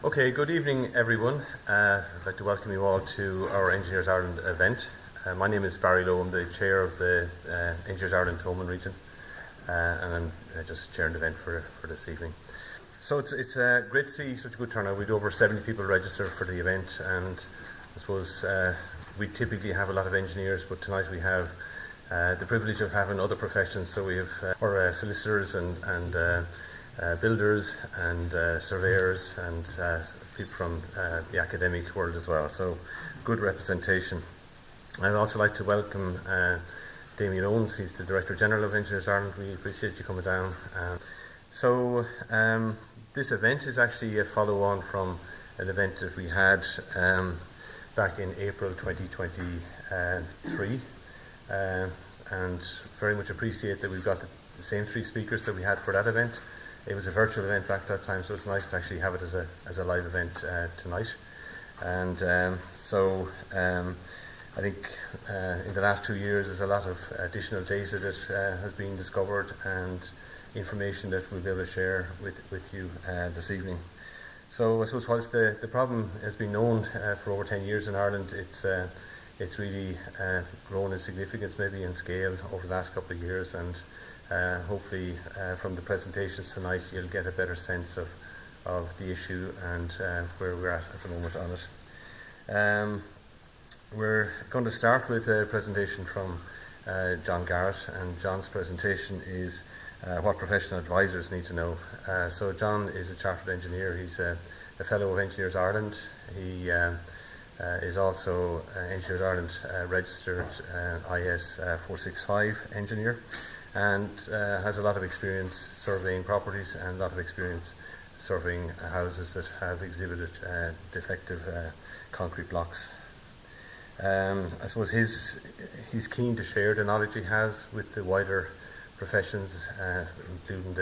Okay, good evening everyone. I'd like to welcome you all to our Engineers Ireland event. My name is Barry Lowe, I'm the chair of the Engineers Ireland Thomond region, and I'm just chairing the event for this evening. So it's great to see such a good turnout. We had over 70 people registered for the event, and I suppose we typically have a lot of engineers, but tonight we have the privilege of having other professions. So we have our solicitors and builders and surveyors and people from the academic world as well. So good representation. I'd also like to welcome Damien Owens. He's the Director General of Engineers Ireland. We appreciate you coming down. This event is actually a follow-on from an event that we had back in April 2023, and very much appreciate that we've got the same three speakers that we had for that event. It was a virtual event back that time, so it's nice to actually have it as a live event tonight. And I think in the last 2 years there's a lot of additional data that has been discovered and information that we'll be able to share with you this evening. So I suppose whilst the problem has been known for over 10 years in Ireland, it's really grown in significance, maybe in scale, over the last couple of years, and hopefully from the presentations tonight you'll get a better sense of the issue and where we're at the moment on it. We're going to start with a presentation from John Garrett, and John's presentation is what professional advisors need to know. So John is a chartered engineer. He's a fellow of Engineers Ireland. He is also Engineers Ireland registered IS 465 engineer, and has a lot of experience surveying properties and a lot of experience surveying houses that have exhibited defective concrete blocks. I suppose he's keen to share the knowledge he has with the wider professions, including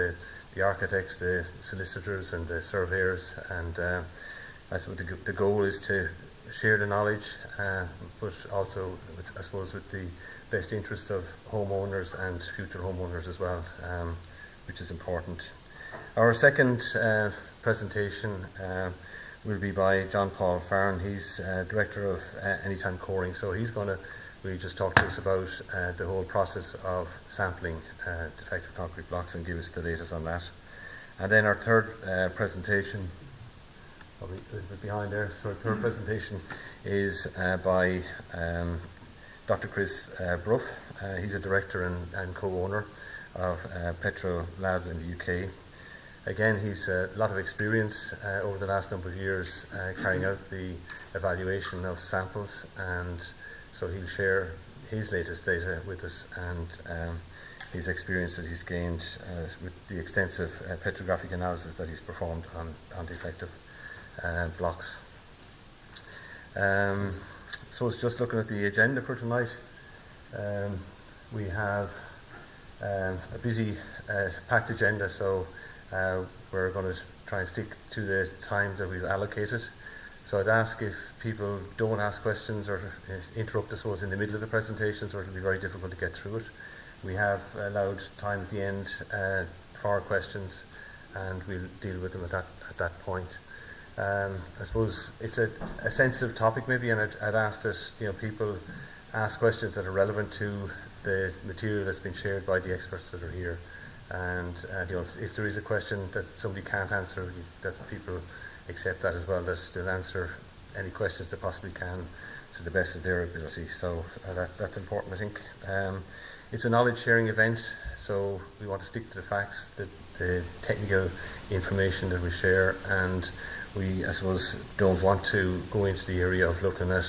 the architects, the solicitors and the surveyors, and I suppose the goal is to share the knowledge, but also I suppose with the best interest of homeowners and future homeowners as well, which is important. Our second presentation will be by Paul Farren. He's Director of Anytime Coring, so he's going to really just talk to us about the whole process of sampling defective concrete blocks and give us the latest on that. And then our third presentation, probably a little bit behind there, so our third presentation is by Dr. Brough. He's a director and co-owner of Petrolab in the UK. Again, he's a lot of experience over the last number of years carrying out the evaluation of samples, and so he'll share his latest data with us and his experience that he's gained with the extensive petrographic analysis that he's performed on defective blocks. So it's just looking at the agenda for tonight. We have a busy, packed agenda, so we're going to try and stick to the time that we've allocated. So I'd ask if people don't ask questions or interrupt us in the middle of the presentations, or it'll be very difficult to get through it. We have allowed time at the end for questions, and we'll deal with them at that point. I suppose it's a sensitive topic maybe, and I'd ask that people ask questions that are relevant to the material that's been shared by the experts that are here. And if there is a question that somebody can't answer, that people accept that as well, that they'll answer any questions they possibly can to the best of their ability. So that's important, I think. It's a knowledge sharing event, so we want to stick to the facts, the technical information that we share, and we, I suppose, don't want to go into the area of looking at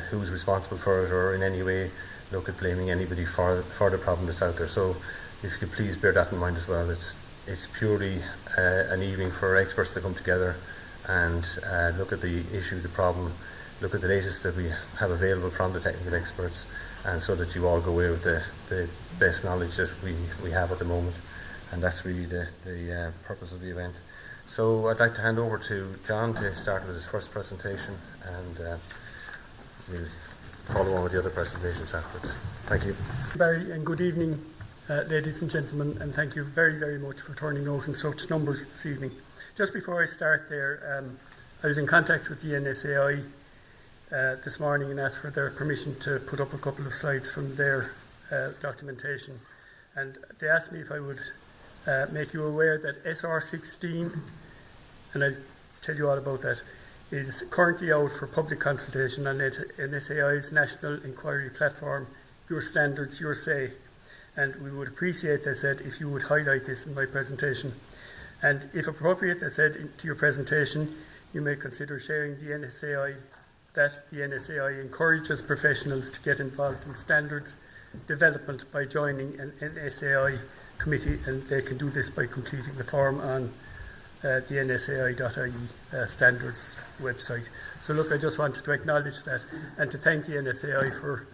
who's responsible for it, or in any way look at blaming anybody for the problem that's out there. So if you could please bear that in mind as well. It's purely an evening for experts to come together and look at the issue, the problem, look at the latest that we have available from the technical experts, and so that you all go away with the best knowledge that we have at the moment. And that's really the purpose of the event. So I'd like to hand over to John to start with his first presentation, and we'll follow on with the other presentations afterwards. Thank you. Barry, and good evening, ladies and gentlemen, and thank you very, very much for turning out in such numbers this evening Just before I start there, I was in contact with the NSAI this morning and asked for their permission to put up a couple of slides from their documentation. And they asked me if I would make you aware that SR16, and I'll tell you all about that, is currently out for public consultation on NSAI's National Inquiry Platform, Your Standards, Your Say. And we would appreciate, they said, if you would highlight this in my presentation. And if appropriate, they said, to your presentation, you may consider sharing the NSAI, that the NSAI encourages professionals to get involved in standards development by joining an NSAI committee, and they can do this by completing the form on the nsai.ie standards website. So look, I just wanted to acknowledge that and to thank the NSAI for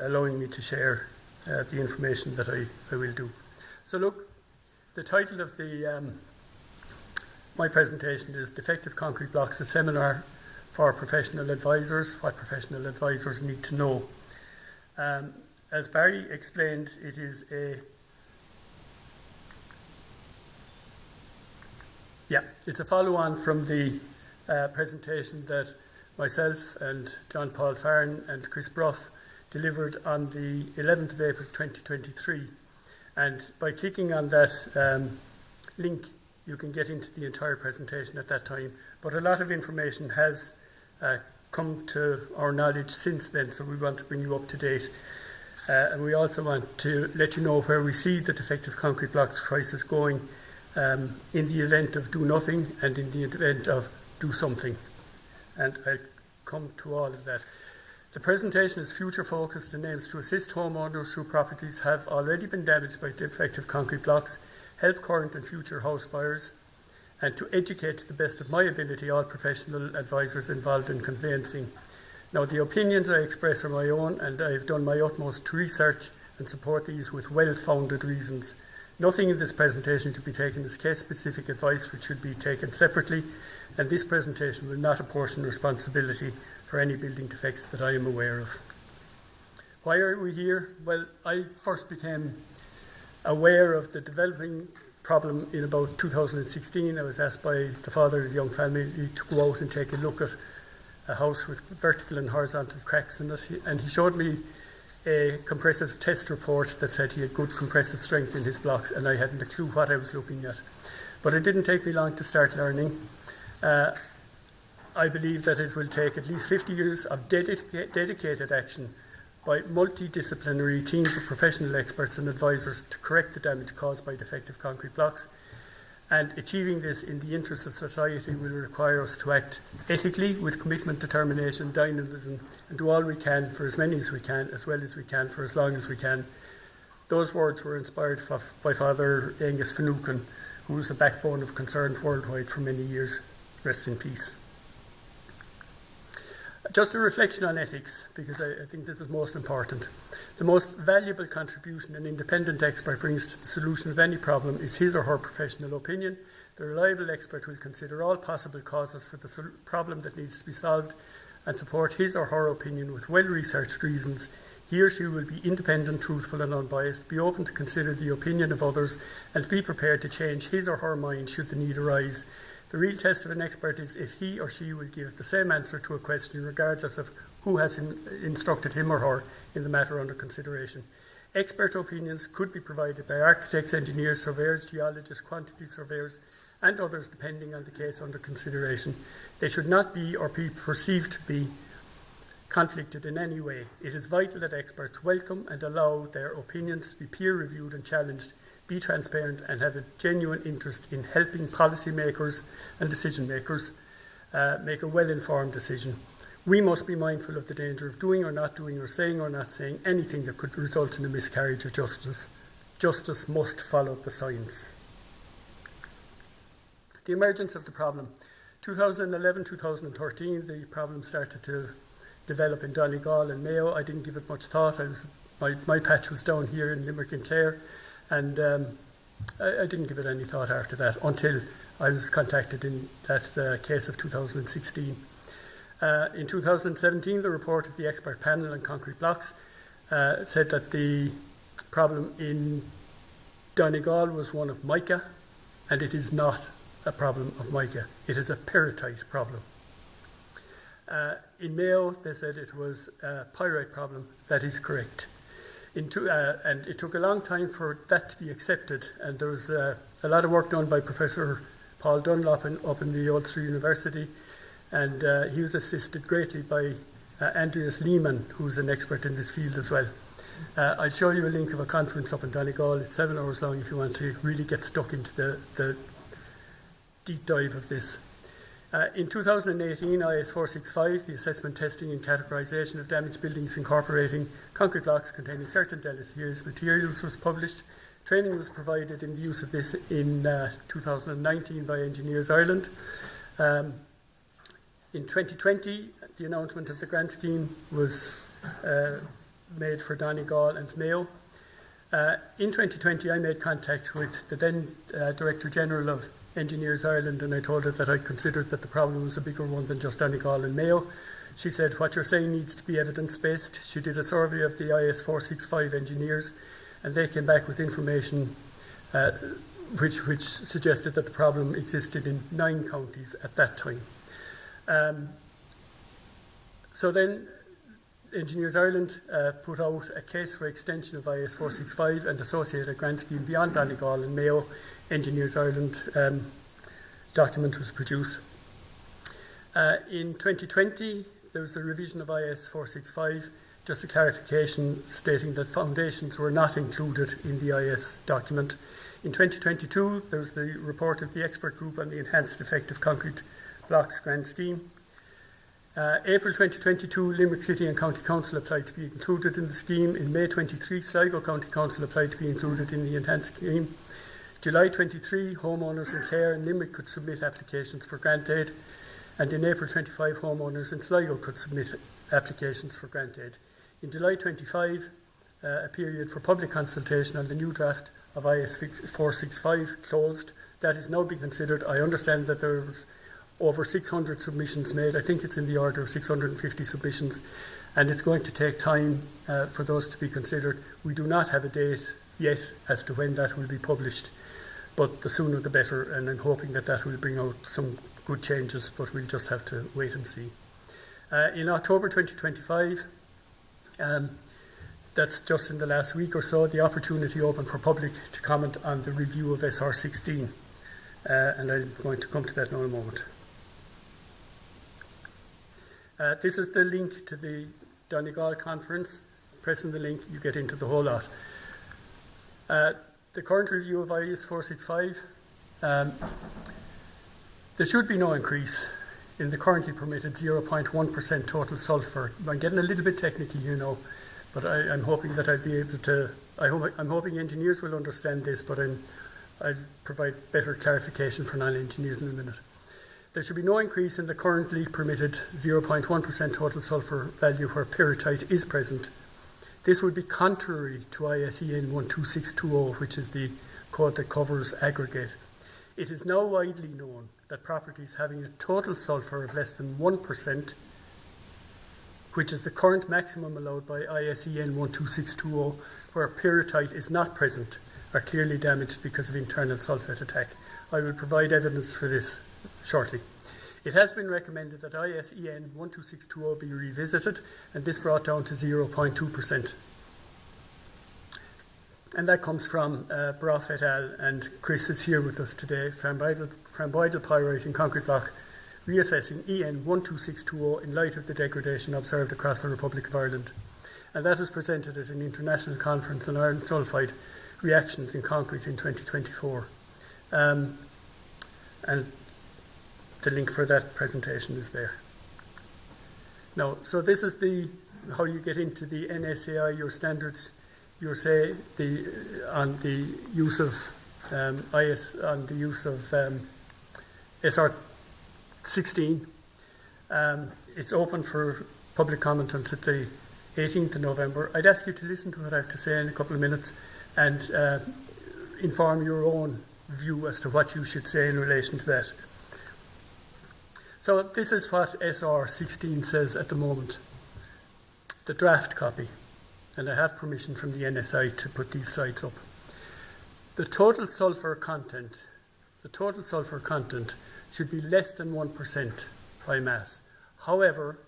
allowing me to share the information that I will do. So look, the title of my presentation is Defective Concrete Blocks, a seminar for professional advisors, what professional advisors need to know. As Barry explained, it is it's a follow-on from the presentation that myself and Paul Farren and Chris Brough delivered on the 11th of April 2023. And by clicking on that link, you can get into the entire presentation at that time. But a lot of information has come to our knowledge since then, so we want to bring you up to date. And we also want to let you know where we see the defective concrete blocks crisis going in the event of do nothing and in the event of do something. And I'll come to all of that. The presentation is future focused and aims to assist homeowners whose properties have already been damaged by defective concrete blocks, help current and future house buyers, and to educate to the best of my ability all professional advisors involved in conveyancing. Now, the opinions I express are my own, and I've done my utmost to research and support these with well-founded reasons. Nothing in this presentation should be taken as case-specific advice, which should be taken separately, and this presentation will not apportion responsibility for any building defects that I am aware of. Why are we here? Well, I first became aware of the developing problem in about 2016. I was asked by the father of the young family to go out and take a look at a house with vertical and horizontal cracks in it, and he showed me a compressive test report that said he had good compressive strength in his blocks, and I hadn't a clue what I was looking at. But it didn't take me long to start learning. I believe that it will take at least 50 years of dedicated action by multidisciplinary teams of professional experts and advisors to correct the damage caused by defective concrete blocks. And achieving this in the interests of society will require us to act ethically with commitment, determination, dynamism, and do all we can for as many as we can, as well as we can, for as long as we can. Those words were inspired by Father Angus Finucane, who was the backbone of Concern worldwide for many years. Rest in peace. Just a reflection on ethics, because I think this is most important. The most valuable contribution an independent expert brings to the solution of any problem is his or her professional opinion. The reliable expert will consider all possible causes for the problem that needs to be solved and support his or her opinion with well-researched reasons. He or she will be independent, truthful and unbiased, be open to consider the opinion of others, and be prepared to change his or her mind should the need arise. The real test of an expert is if he or she will give the same answer to a question regardless of who has instructed him or her in the matter under consideration. Expert opinions could be provided by architects, engineers, surveyors, geologists, quantity surveyors, and others depending on the case under consideration. They should not be or be perceived to be conflicted in any way. It is vital that experts welcome and allow their opinions to be peer-reviewed and challenged, be transparent, and have a genuine interest in helping policymakers and decision-makers make a well-informed decision. We must be mindful of the danger of doing or not doing or saying anything that could result in a miscarriage of justice. Justice must follow the science. The emergence of the problem. 2011-2013, the problem started to develop in Donegal and Mayo. I didn't give it much thought. My patch was down here in Limerick and Clare, and I didn't give it any thought after that until I was contacted in that case of 2016. In 2017, the report of the expert panel on concrete blocks said that the problem in Donegal was one of mica, and it is not a problem of mica. It is a peritite problem. In Mayo, they said it was a pyrite problem. That is correct. And it took a long time for that to be accepted. And there was a lot of work done by Professor Paul Dunlop up in the Ulster University. And he was assisted greatly by Andreas Lehmann, who's an expert in this field as well. I'll show you a link of a conference up in Donegal. It's 7 hours long if you want to really get stuck into the deep dive of this. In 2018, IS 465, the assessment, testing and categorisation of damaged buildings incorporating concrete blocks containing certain deleterious materials was published. Training was provided in the use of this in 2019 by Engineers Ireland. In 2020, the announcement of the grant scheme was made for Donegal and Mayo. In 2020, I made contact with the then Director General of Engineers Ireland, and I told her that I considered that the problem was a bigger one than just Donegal and Mayo. She said, what you're saying needs to be evidence-based. She did a survey of the IS 465 engineers, and they came back with information which suggested that the problem existed in 9 counties at that time. So then Engineers Ireland put out a case for extension of IS 465 and associated grant scheme beyond Donegal and Mayo. Engineers Ireland document was produced. In 2020, there was the revision of IS 465, just a clarification stating that foundations were not included in the IS document. In 2022, there was the report of the expert group on the enhanced defective concrete blocks grant scheme. April 2022, Limerick City and County Council applied to be included in the scheme. In May 23, Sligo County Council applied to be included in the enhanced scheme. July 23, homeowners in Clare and Limerick could submit applications for grant aid. And in April 25, homeowners in Sligo could submit applications for grant aid. In July 25, a period for public consultation on the new draft of IS 465 closed. That is now being considered. I understand that there was over 600 submissions made. I think it's in the order of 650 submissions, and it's going to take time for those to be considered. We do not have a date yet as to when that will be published, but the sooner the better, and I'm hoping that that will bring out some good changes, but we'll just have to wait and see. In October 2025, that's just in the last week or so, the opportunity opened for public to comment on the review of SR16, and I'm going to come to that now in a moment. This is the link to the Donegal conference. Pressing the link, you get into the whole lot. The current review of IS 465, there should be no increase in the currently permitted 0.1% total sulphur. I'm getting a little bit technical here now, but I'm hoping that I'll be able to, I'm hoping engineers will understand this, but I'll provide better clarification for non-engineers in a minute. There should be no increase in the currently permitted 0.1% total sulphur value where peritite is present. This would be contrary to ISEN 12620, which is the code that covers aggregate. It is now widely known that properties having a total sulphur of less than 1%, which is the current maximum allowed by ISEN 12620, where peritite is not present, are clearly damaged because of internal sulphate attack. I will provide evidence for this shortly. It has been recommended that ISEN 12620 be revisited, and this brought down to 0.2%. And that comes from Brough et al., and Chris is here with us today, Framboidal Pyrite in Concrete Block, reassessing EN 12620 in light of the degradation observed across the Republic of Ireland. And that was presented at an international conference on iron sulphide reactions in concrete in 2024. And the link for that presentation is there. Now, so this is how you get into the NSAI, your standards, your say on the use of SR16. It's open for public comment until the 18th of November. I'd ask you to listen to what I have to say in a couple of minutes and inform your own view as to what you should say in relation to that. So this is what SR16 says at the moment, the draft copy, and I have permission from the NSI to put these slides up. The total sulphur content the total sulphur content should be less than 1% by mass. However,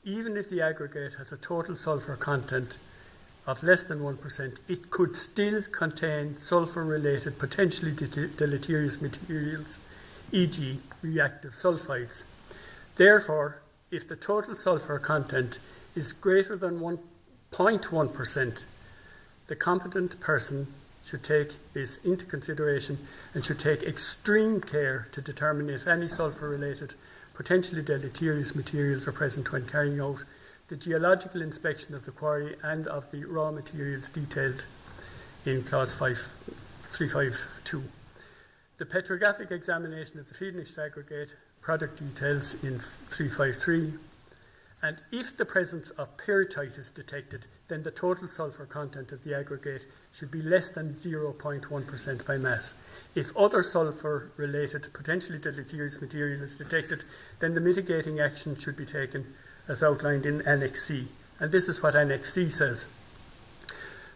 even if the aggregate has a total sulphur content of less than 1%, it could still contain sulphur-related potentially deleterious materials, e.g. reactive sulfides. Therefore, if the total sulphur content is greater than 1.1%, the competent person should take this into consideration and should take extreme care to determine if any sulphur-related potentially deleterious materials are present when carrying out the geological inspection of the quarry and of the raw materials detailed in clause 352. The petrographic examination of the finished aggregate product details in 353, and if the presence of peritite is detected, then the total sulphur content of the aggregate should be less than 0.1% by mass. If other sulphur-related potentially deleterious material is detected, then the mitigating action should be taken as outlined in Annex C. And this is what Annex C says.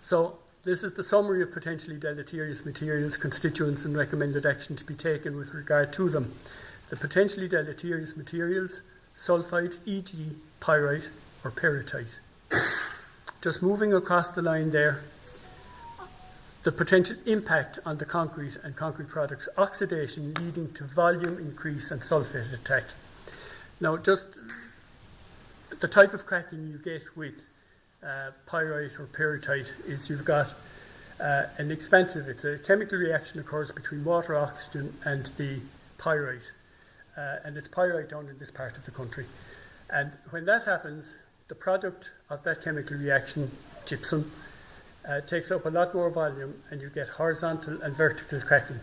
So this is the summary of potentially deleterious materials, constituents and recommended action to be taken with regard to them. The potentially deleterious materials, sulfides, e.g. pyrite or peritite. Just moving across the line there, the potential impact on the concrete and concrete products, oxidation leading to volume increase and sulfate attack. Now, just the type of cracking you get with pyrite or peritite is you've got an expansive, it's a chemical reaction occurs between water, oxygen and the pyrite. And it's pyrite down in this part of the country. And when that happens, the product of that chemical reaction, gypsum, takes up a lot more volume and you get horizontal and vertical cracking.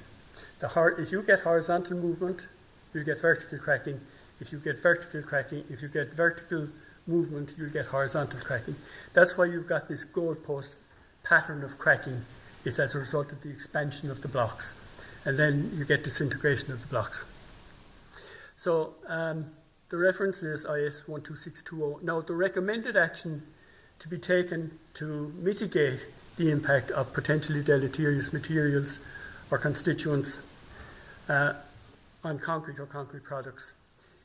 If you get horizontal movement, you get vertical cracking. If you get vertical movement, you'll get horizontal cracking. That's why you've got this goalpost pattern of cracking. It's as a result of the expansion of the blocks. And then you get disintegration of the blocks. So the reference is IS 12620. Now, the recommended action to be taken to mitigate the impact of potentially deleterious materials or constituents on concrete or concrete products.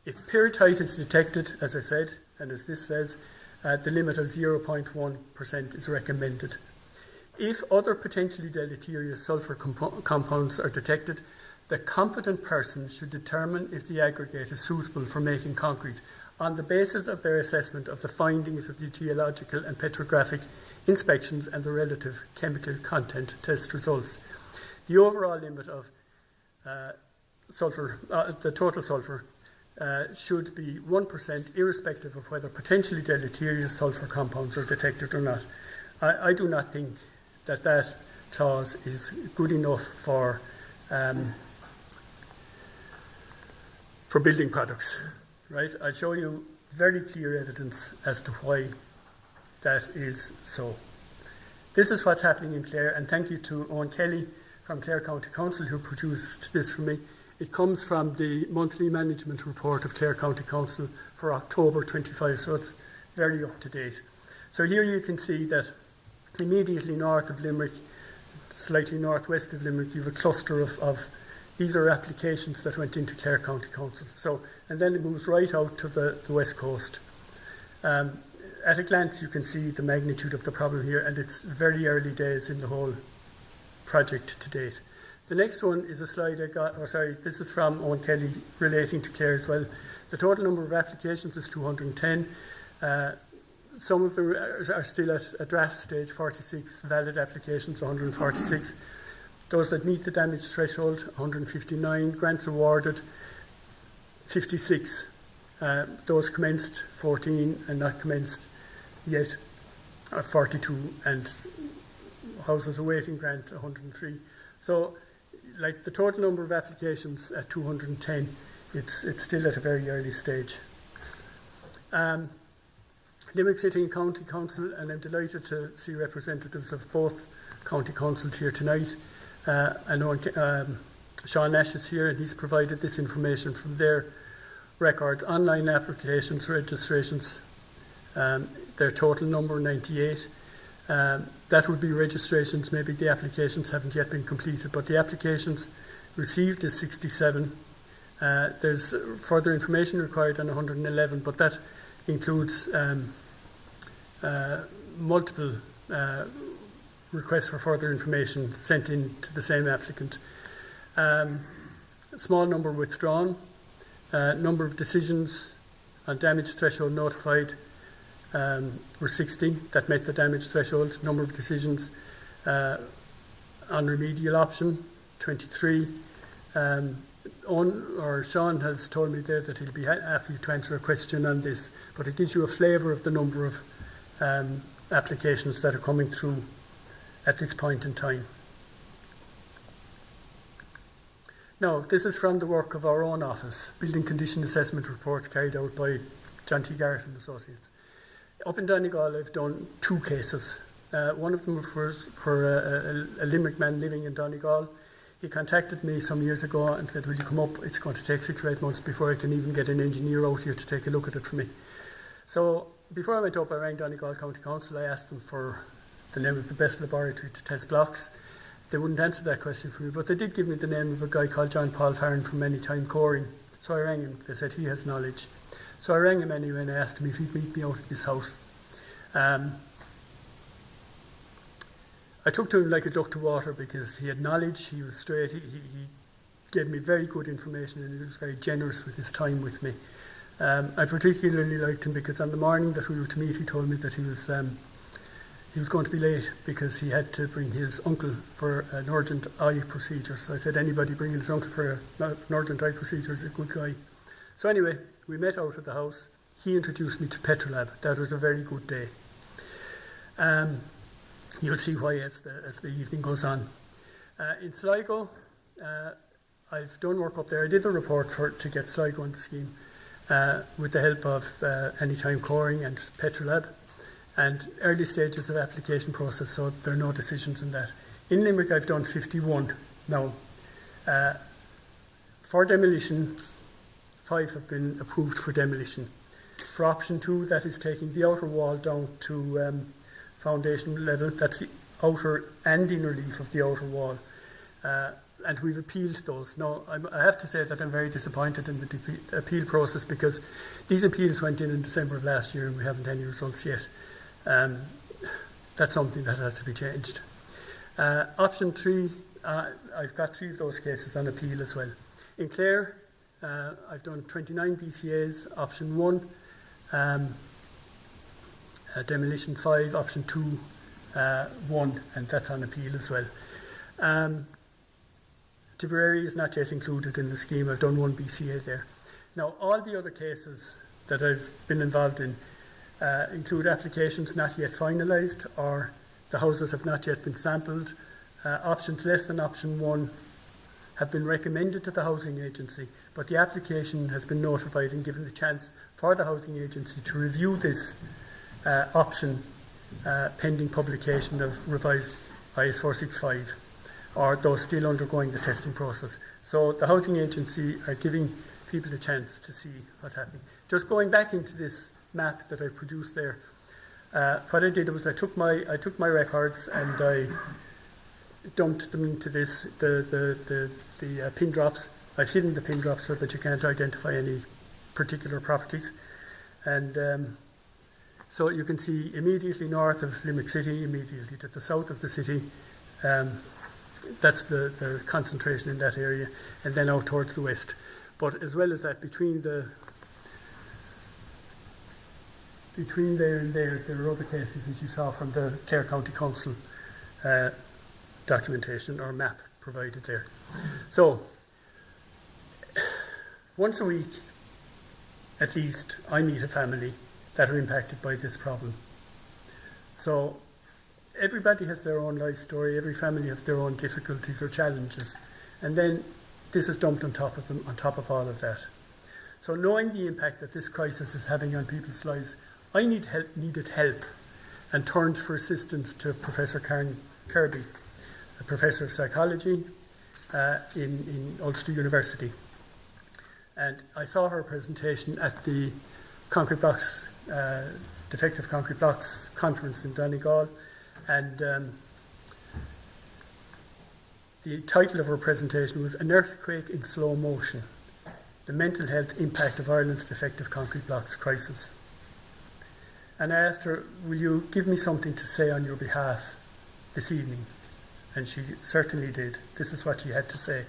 If peritite is detected, as I said, and as this says, the limit of 0.1% is recommended. If other potentially deleterious sulphur compounds are detected, the competent person should determine if the aggregate is suitable for making concrete on the basis of their assessment of the findings of the geological and petrographic inspections and the relative chemical content test results. The overall limit of the total sulphur should be 1%, irrespective of whether potentially deleterious sulphur compounds are detected or not. I do not think that clause is good enough for building products, right? I'll show you very clear evidence as to why that is so. This is what's happening in Clare, and thank you to Owen Kelly from Clare County Council who produced this for me. It comes from the monthly management report of Clare County Council for October 25, so it's very up to date. So here you can see that immediately north of Limerick, slightly northwest of Limerick, you have a cluster of these are applications that went into Clare County Council. So, and then it moves right out to the west coast. At a glance, you can see the magnitude of the problem here, and it's very early days in the whole project to date. The next one is a slide I got, this is from Owen Kelly relating to Clare as well. The total number of applications is 210. Some of them are still at a draft stage, 46 valid applications, 146. Those that meet the damage threshold, 159. Grants awarded, 56. Those commenced, 14, and not commenced yet, 42. And houses awaiting grant, 103. So, like the total number of applications at 210, it's still at a very early stage. Limerick City and County Council, and I'm delighted to see representatives of both county councils here tonight. I know Sean Nash is here, and he's provided this information from their records. Online applications, registrations, their total number 98. That would be registrations, maybe the applications haven't yet been completed, but the applications received is 67. There's further information required on 111, but that includes multiple requests for further information sent in to the same applicant. A small number withdrawn. Number of decisions on damage threshold notified were 60. That met the damage threshold. Number of decisions on remedial option, 23. Sean has told me there that he'll be happy to answer a question on this, but it gives you a flavour of the number of applications that are coming through at this point in time. Now, this is from the work of our own office, building condition assessment reports carried out by John T. Garrett and Associates. Up in Donegal, I've done 2 cases. One of them was for a Limerick man living in Donegal. He contacted me some years ago and said, will you come up? It's going to take 6 or 8 months before I can even get an engineer out here to take a look at it for me. So before I went up, I rang Donegal County Council. I asked them for the name of the best laboratory to test blocks. They wouldn't answer that question for me, but they did give me the name of a guy called Paul Farren from Anytime Coring. So I rang him. They said he has knowledge. So I rang him anyway and I asked him if he'd meet me out at this house. I took to him like a duck to water because he had knowledge, he was straight, he gave me very good information and he was very generous with his time with me. I particularly liked him because on the morning that we were to meet, he told me that he was going to be late because he had to bring his uncle for an urgent eye procedure. So I said, anybody bringing his uncle for an urgent eye procedure is a good guy. So anyway, we met out at the house. He introduced me to Petrolab. That was a very good day. You'll see why as the evening goes on. In Sligo, I've done work up there. I did the report to get Sligo on the scheme with the help of Anytime Coring and Petrolab, and early stages of application process, so there are no decisions in that. In Limerick, I've done 51. Now, for demolition, 5 have been approved for demolition. For option 2, that is taking the outer wall down to foundation level. That's the outer and inner leaf of the outer wall. And we've appealed those. Now, I have to say that I'm very disappointed in the appeal process because these appeals went in December of last year and we haven't any results yet. That's something that has to be changed. Option 3, I've got 3 of those cases on appeal as well. In Clare, I've done 29 BCAs, option 1, demolition 5, option 2, 1, and that's on appeal as well. Tipperary is not yet included in the scheme. I've done 1 BCA there. Now, all the other cases that I've been involved in include applications not yet finalised or the houses have not yet been sampled. Options less than option 1 have been recommended to the housing agency, but the application has been notified and given the chance for the housing agency to review this option pending publication of revised IS 465, or those still undergoing the testing process. So the housing agency are giving people a chance to see what's happening. Just going back into this map that I produced there, what I did was I took my records and I dumped them into this, the pin drops. I've hidden the pin drops so that you can't identify any particular properties. And so you can see immediately north of Limerick City, immediately to the south of the city, that's the concentration in that area, and then out towards the west. But as well as that, between there and there are other cases, as you saw from the Clare County Council documentation or map provided there. So, once a week, at least, I meet a family that are impacted by this problem. So, everybody has their own life story, every family has their own difficulties or challenges, and then this is dumped on top of them, on top of all of that. So knowing the impact that this crisis is having on people's lives, I needed help and turned for assistance to Professor Karen Kirby, a professor of psychology in Ulster University. And I saw her presentation at the concrete blocks, Defective Concrete Blocks conference in Donegal, and The title of her presentation was An Earthquake in Slow Motion, the Mental Health Impact of Ireland's Defective Concrete Blocks Crisis. And I asked her, will you give me something to say on your behalf this evening? And she certainly did. This is what she had to say.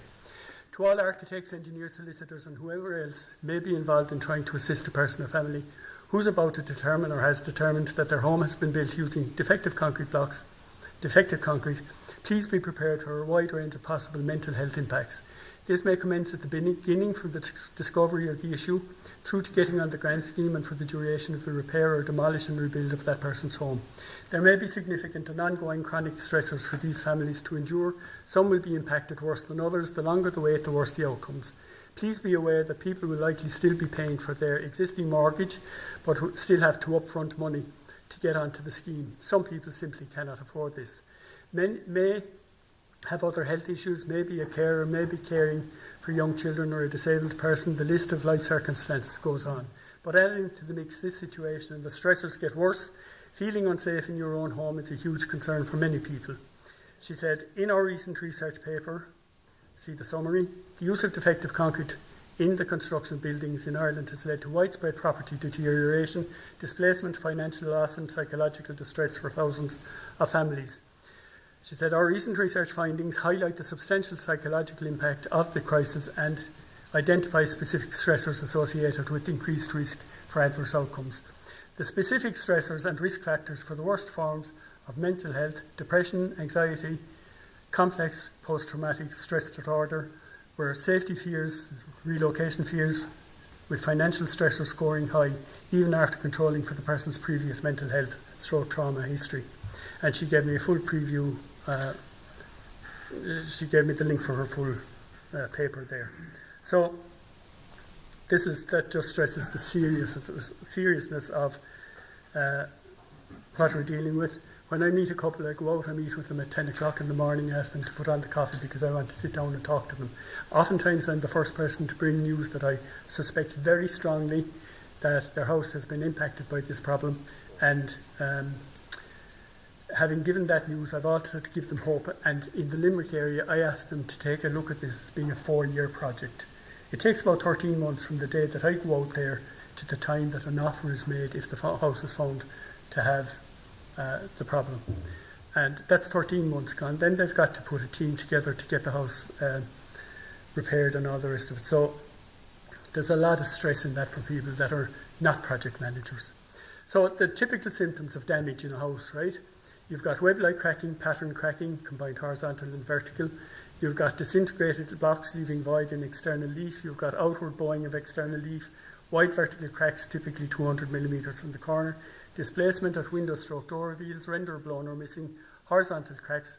To all architects, engineers, solicitors and whoever else may be involved in trying to assist a person or family who's about to determine or has determined that their home has been built using defective concrete blocks, defective concrete, please be prepared for a wide range of possible mental health impacts. This may commence at the beginning from the discovery of the issue through to getting on the grant scheme and for the duration of the repair or demolish and rebuild of that person's home. There may be significant and ongoing chronic stressors for these families to endure. Some will be impacted worse than others. The longer the wait, the worse the outcomes. Please be aware that people will likely still be paying for their existing mortgage but still have to upfront money to get onto the scheme. Some people simply cannot afford this. Men may have other health issues, may be a carer, may be caring for young children or a disabled person. The list of life circumstances goes on. But adding to the mix this situation and the stressors get worse, feeling unsafe in your own home is a huge concern for many people. She said, in our recent research paper, see the summary, the use of defective concrete in the construction of buildings in Ireland has led to widespread property deterioration, displacement, financial loss and psychological distress for thousands of families. She said, our recent research findings highlight the substantial psychological impact of the crisis and identify specific stressors associated with increased risk for adverse outcomes. The specific stressors and risk factors for the worst forms of mental health, depression, anxiety, complex post-traumatic stress disorder, were safety fears, relocation fears, with financial stressors scoring high, even after controlling for the person's previous mental health stroke trauma history. And she gave me a full preview. She gave me the link for her full paper there. So that just stresses the seriousness of what we're dealing with. When I meet a couple, I go out, I meet with them at 10 o'clock in the morning, ask them to put on the coffee because I want to sit down and talk to them. Oftentimes I'm the first person to bring news that I suspect very strongly that their house has been impacted by this problem, and having given that news, I've also to give them hope, and in the Limerick area I asked them to take a look at this as being a 4-year project. It takes about 13 months from the day that I go out there to the time that an offer is made if the house is found to have the problem. And that's 13 months gone. Then they've got to put a team together to get the house repaired and all the rest of it. So there's a lot of stress in that for people that are not project managers. So the typical symptoms of damage in a house, right? You've got web-like cracking, pattern cracking, combined horizontal and vertical. You've got disintegrated blocks leaving void in external leaf. You've got outward bowing of external leaf, wide vertical cracks, typically 200 millimetres from the corner, displacement at window stroke door reveals, render blown or missing, horizontal cracks,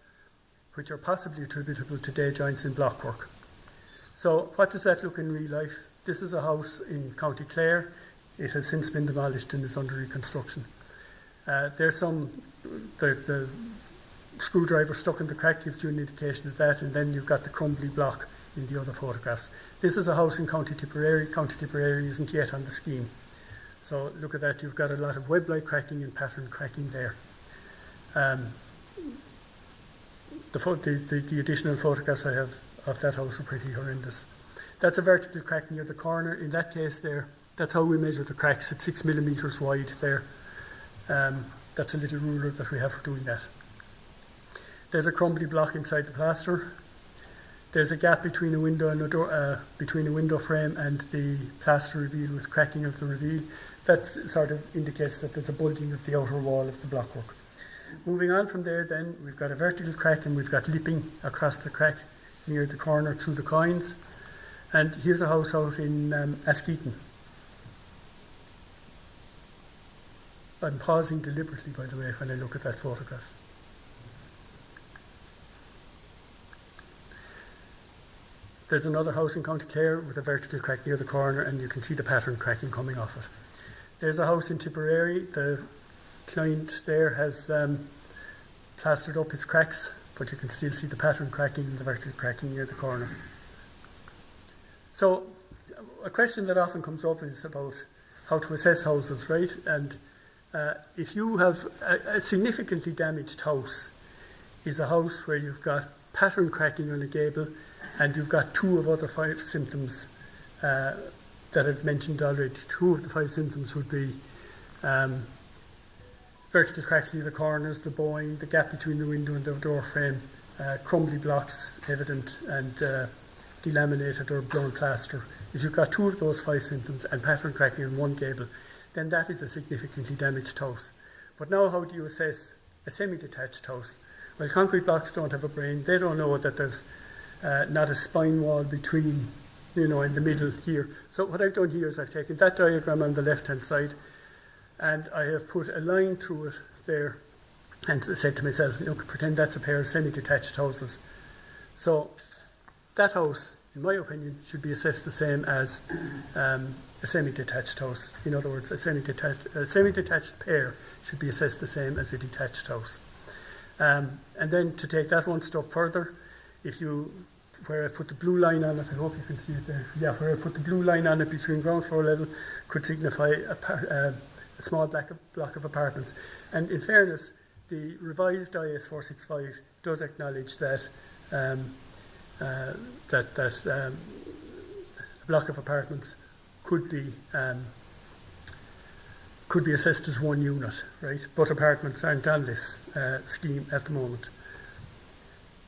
which are possibly attributable to day joints in blockwork. So what does that look in real life? This is a house in County Clare. It has since been demolished and is under reconstruction. The screwdriver stuck in the crack gives you an indication of that, and then you've got the crumbly block in the other photographs. This is a house in County Tipperary. County Tipperary isn't yet on the scheme. So look at that, you've got a lot of web-like cracking and pattern cracking there. The additional photographs I have of that house are pretty horrendous. That's a vertical crack near the corner. In that case there, that's how we measure the cracks at 6 millimetres wide there. That's a little ruler that we have for doing that. There's a crumbly block inside the plaster. There's a gap between a window and a door, between a window frame and the plaster reveal with cracking of the reveal. That sort of indicates that there's a bulging of the outer wall of the blockwork. Moving on from there then, we've got a vertical crack and we've got lipping across the crack near the corner through the coins. And here's a house out in Askeaton. I'm pausing deliberately, by the way, when I look at that photograph. There's another house in County Clare with a vertical crack near the corner, and you can see the pattern cracking coming off it. There's a house in Tipperary. The client there has plastered up his cracks, but you can still see the pattern cracking and the vertical cracking near the corner. So a question that often comes up is about how to assess houses, right? And if you have a significantly damaged house, is a house where you've got pattern cracking on a gable, and you've got 2 of other 5 symptoms that I've mentioned already. 2 of the 5 symptoms would be vertical cracks near the corners, the bowing, the gap between the window and the door frame, crumbly blocks evident, and delaminated or blown plaster. If you've got 2 of those 5 symptoms and pattern cracking in one gable, then that is a significantly damaged house. But now how do you assess a semi-detached house? Well, concrete blocks don't have a brain. They don't know that there's not a spine wall between, in the middle here. So what I've done here is I've taken that diagram on the left-hand side, and I have put a line through it there, and said to myself, look, pretend that's a pair of semi-detached houses. So that house, in my opinion, should be assessed the same as a semi-detached house. In other words, a semi-detached pair should be assessed the same as a detached house. And then to take that one step further, where I put the blue line on it, I hope you can see it there. Yeah, where I put the blue line on it between ground floor level could signify a small block of apartments. And in fairness, the revised IS 465 does acknowledge that a block of apartments could be assessed as one unit, right? But apartments aren't on this scheme at the moment.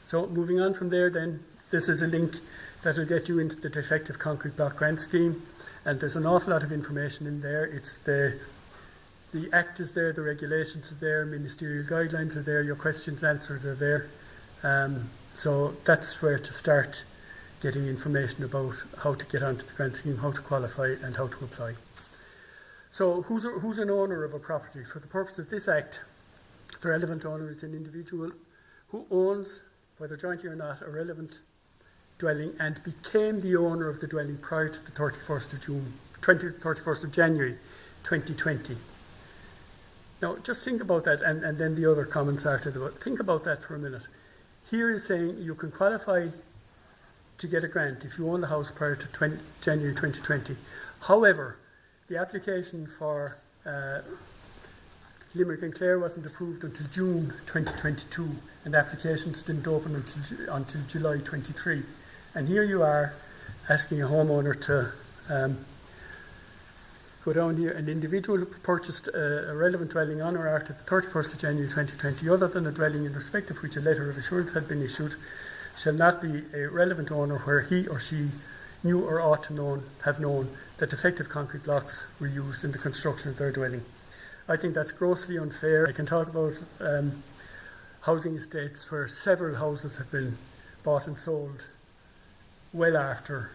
So moving on from there then, this is a link that will get you into the Defective Concrete Block Grant Scheme, and there's an awful lot of information in there. It's the Act is there, the regulations are there, ministerial guidelines are there, your questions answered are there. So that's where to start getting information about how to get onto the grant scheme, how to qualify and how to apply. So who's an owner of a property? For the purpose of this Act, the relevant owner is an individual who owns, whether jointly or not, a relevant dwelling and became the owner of the dwelling prior to the 31st of January 2020. Now, just think about that, and then the other comments after that. Think about that for a minute. Here is saying you can qualify to get a grant if you own the house prior to January 2020. However, the application for Limerick and Clare wasn't approved until June 2022, and applications didn't open until July 23. And here you are asking a homeowner to go down here. An individual who purchased a relevant dwelling on or after the 31st of January 2020, other than a dwelling in respect of which a letter of assurance had been issued, shall not be a relevant owner where he or she knew or ought to have known that defective concrete blocks were used in the construction of their dwelling. I think that's grossly unfair. I can talk about housing estates where several houses have been bought and sold well after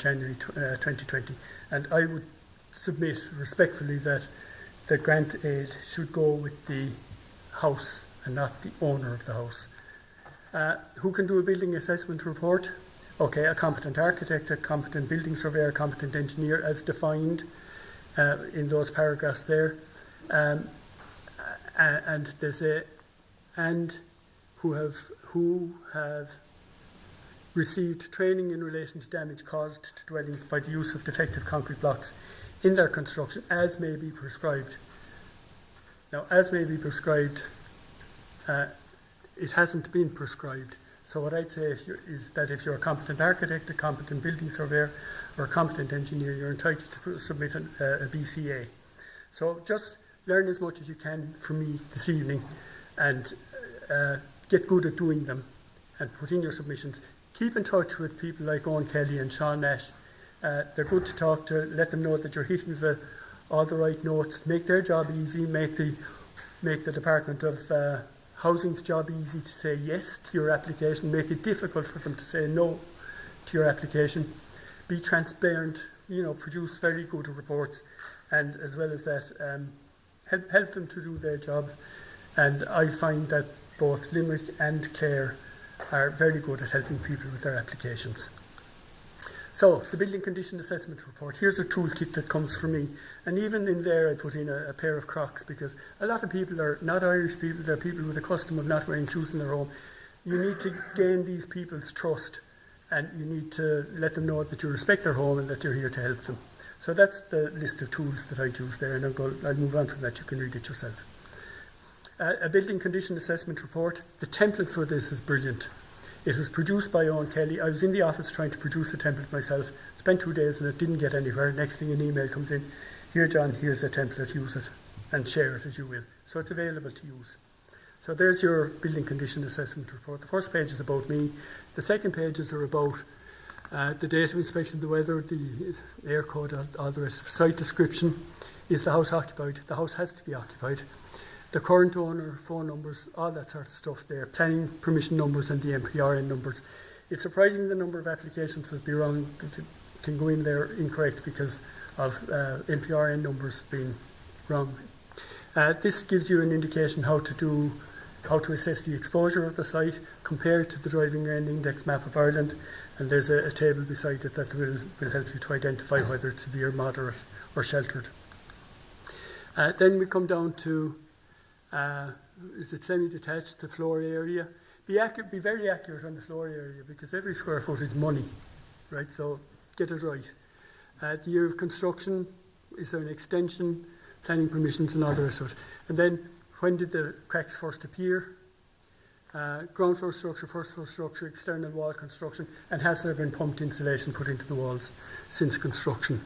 January 2020, and I would submit respectfully that the grant aid should go with the house and not the owner of the house. Who can do a building assessment report? Okay, a competent architect, a competent building surveyor, a competent engineer as defined in those paragraphs there. And there's who have received training in relation to damage caused to dwellings by the use of defective concrete blocks in their construction as may be prescribed. Now, as may be prescribed, it hasn't been prescribed. So what I'd say is that if you're a competent architect, a competent building surveyor, or a competent engineer, you're entitled to submit a BCA. So just learn as much as you can from me this evening and get good at doing them and put in your submissions. Keep in touch with people like Owen Kelly and Sean Nash. They're good to talk to. Let them know that you're hitting all the right notes. Make their job easy. Make the Department of Housing's job easy to say yes to your application. Make it difficult for them to say no to your application. Be transparent. Produce very good reports, and as well as that, help them to do their job. And I find that both Limerick and Clare are very good at helping people with their applications. So, the Building Condition Assessment Report. Here's a toolkit that comes from me. And even in there I put in a pair of Crocs, because a lot of people are not Irish people, they're people with a custom of not wearing shoes in their home. You need to gain these people's trust, and you need to let them know that you respect their home and that you're here to help them. So that's the list of tools that I use there, and I'll move on from that. You can read it yourself. A Building Condition Assessment Report. The template for this is brilliant. It was produced by Owen Kelly. I was in the office trying to produce a template myself, spent 2 days and it didn't get anywhere. Next thing an email comes in, here John, here's the template, use it and share it as you will. So it's available to use. So there's your building condition assessment report. The first page is about me. The second pages are about the date of inspection, the weather, the air code, all the rest. Site description. Is the house occupied? The house has to be occupied. The current owner, phone numbers, all that sort of stuff there. Planning permission numbers and the MPRN numbers. It's surprising the number of applications that be wrong, can go in there incorrect because of MPRN numbers being wrong. This gives you an indication how to assess the exposure of the site compared to the driving range index map of Ireland, and there's a table beside it that will help you to identify whether it's severe, moderate or sheltered. Then we come down to is it semi-detached, the floor area. Be very accurate on the floor area because every square foot is money, right? So get it right. The year of construction, is there an extension, planning permissions and all the rest of it. And then when did the cracks first appear? Ground floor structure, first floor structure, external wall construction, and has there been pumped insulation put into the walls since construction?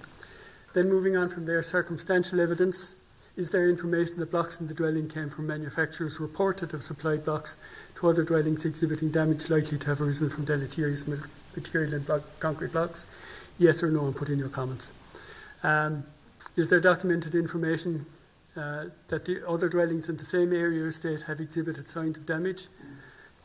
Then moving on from there, circumstantial evidence. Is there information that blocks in the dwelling came from manufacturers reported to have supplied blocks to other dwellings exhibiting damage likely to have arisen from deleterious material and concrete blocks? Yes or no, and put in your comments. Is there documented information that the other dwellings in the same area or estate have exhibited signs of damage?